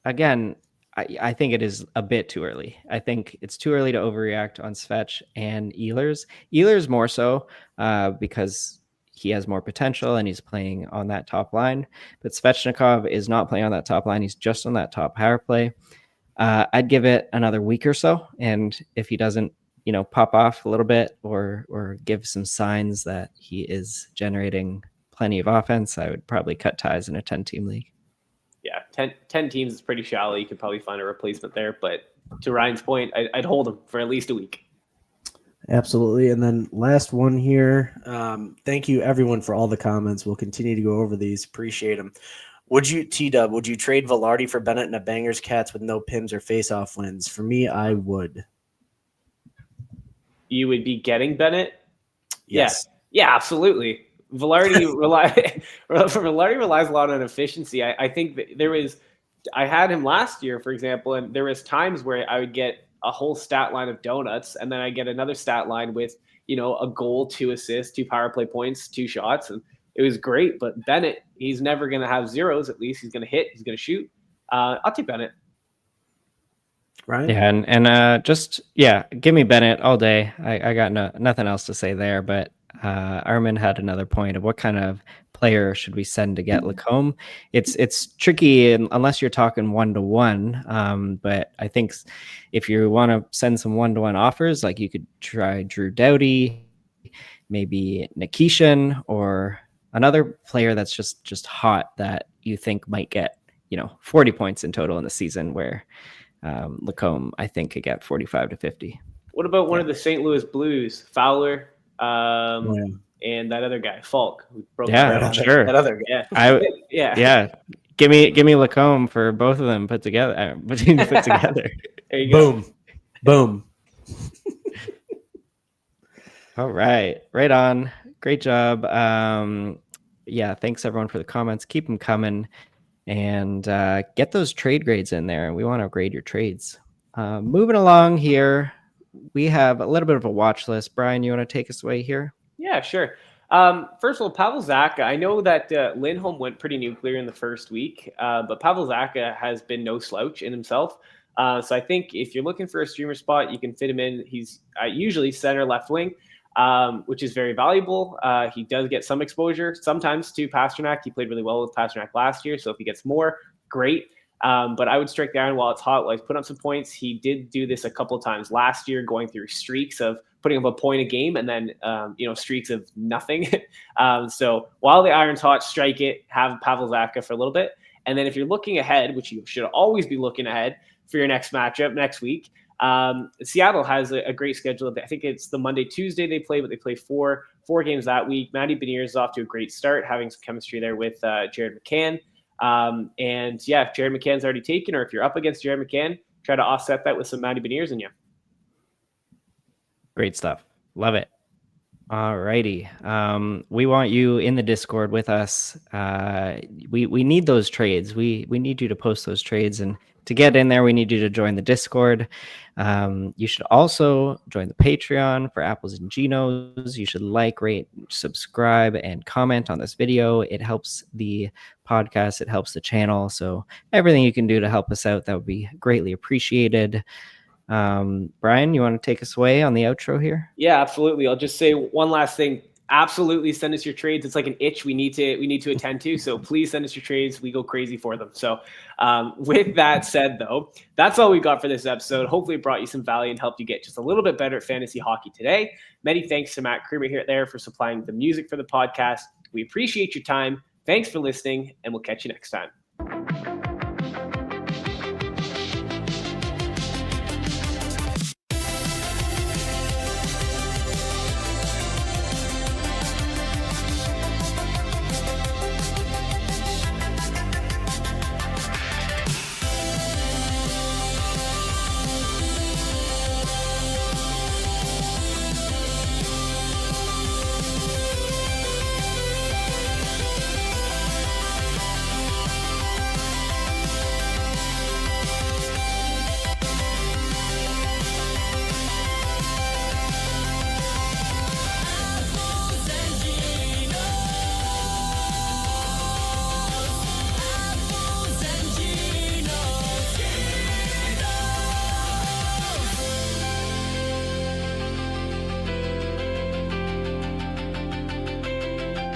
B: Again, I think it is a bit too early. I think it's too early to overreact on Svetch and Ehlers. Ehlers more so because he has more potential and he's playing on that top line. But Svechnikov is not playing on that top line. He's just on that top power play. I'd give it another week or so. And if he doesn't, pop off a little bit or give some signs that he is generating plenty of offense, I would probably cut ties in a 10-team league.
A: Yeah, 10 teams is pretty shallow. You could probably find a replacement there. But to Ryan's point, I'd hold him for at least a week.
C: Absolutely. And then last one here. Thank you, everyone, for all the comments. We'll continue to go over these. Appreciate them. Would you trade Velarde for Bennett in a Bangers Cats with no pims or face-off wins? For me, I would.
A: You would be getting Bennett?
C: Yes.
A: Yeah, absolutely. Velarde relies a lot on efficiency. I think that I had him last year, for example, and there was times where I would get a whole stat line of donuts, and then I get another stat line with, a goal, 2 assists, 2 power play points, 2 shots, and it was great. But Bennett, he's never going to have zeros. At least he's going to hit, he's going to shoot. I'll take Bennett.
C: Ryan?
B: Yeah, and give me Bennett all day. I got nothing else to say there, but Armin had another point of what kind of player should we send to get Lacombe. It's tricky unless you're talking 1-to-1, but I think if you want to send some 1-to-1 offers, like you could try Drew Doughty, maybe Nikishin, or another player that's just hot that you think might get 40 points in total in the season, where Lacombe I think could get 45 to 50.
A: What about one of the St. Louis Blues, Fowler? And that other guy, Falk, who broke
B: sure.
A: That other guy.
B: Yeah. Give me Lacombe for both of them put together.
A: There you go.
C: Boom.
B: All right. Right on. Great job. Thanks everyone for the comments. Keep them coming, and get those trade grades in there. We want to grade your trades. Moving along here, we have a little bit of a watch list. Brian, you want to take us away here?
A: Yeah, sure. First of all, Pavel Zacha. I know that Lindholm went pretty nuclear in the first week, but Pavel Zacha has been no slouch in himself. So I think if you're looking for a streamer spot, you can fit him in. He's usually center left wing, which is very valuable. He does get some exposure sometimes to Pasternak. He played really well with Pasternak last year, so if he gets more, great. But I would strike down while it's hot, while he's putting up some points. He did do this a couple of times last year, going through streaks of putting up a point a game and then, streaks of nothing. So while the iron's hot, strike it, have Pavel Zacha for a little bit. And then if you're looking ahead, which you should always be looking ahead for your next matchup next week, Seattle has a great schedule. I think it's the Monday, Tuesday they play, but they play four games that week. Matty Beniers is off to a great start, having some chemistry there with Jared McCann. If Jared McCann's already taken, or if you're up against Jared McCann, try to offset that with some Matty Beniers in you.
B: Great stuff. Love it. All righty. We want you in the Discord with us. We need those trades. We need you to post those trades, and to get in there, we need you to join the Discord. You should also join the Patreon for Apples and Ginos. You should like, rate, subscribe, and comment on this video. It helps the podcast. It helps the channel. So everything you can do to help us out, that would be greatly appreciated. Brian, you want to take us away on the outro here?
A: Yeah, absolutely. I'll just say one last thing. Absolutely send us your trades. It's like an itch we need to attend to. So please send us your trades. We go crazy for them. So with that said, though, that's all we got for this episode. Hopefully it brought you some value and helped you get just a little bit better at fantasy hockey today. Many thanks to Matt Creamer here for supplying the music for the podcast. We appreciate your time. Thanks for listening, and we'll catch you next time.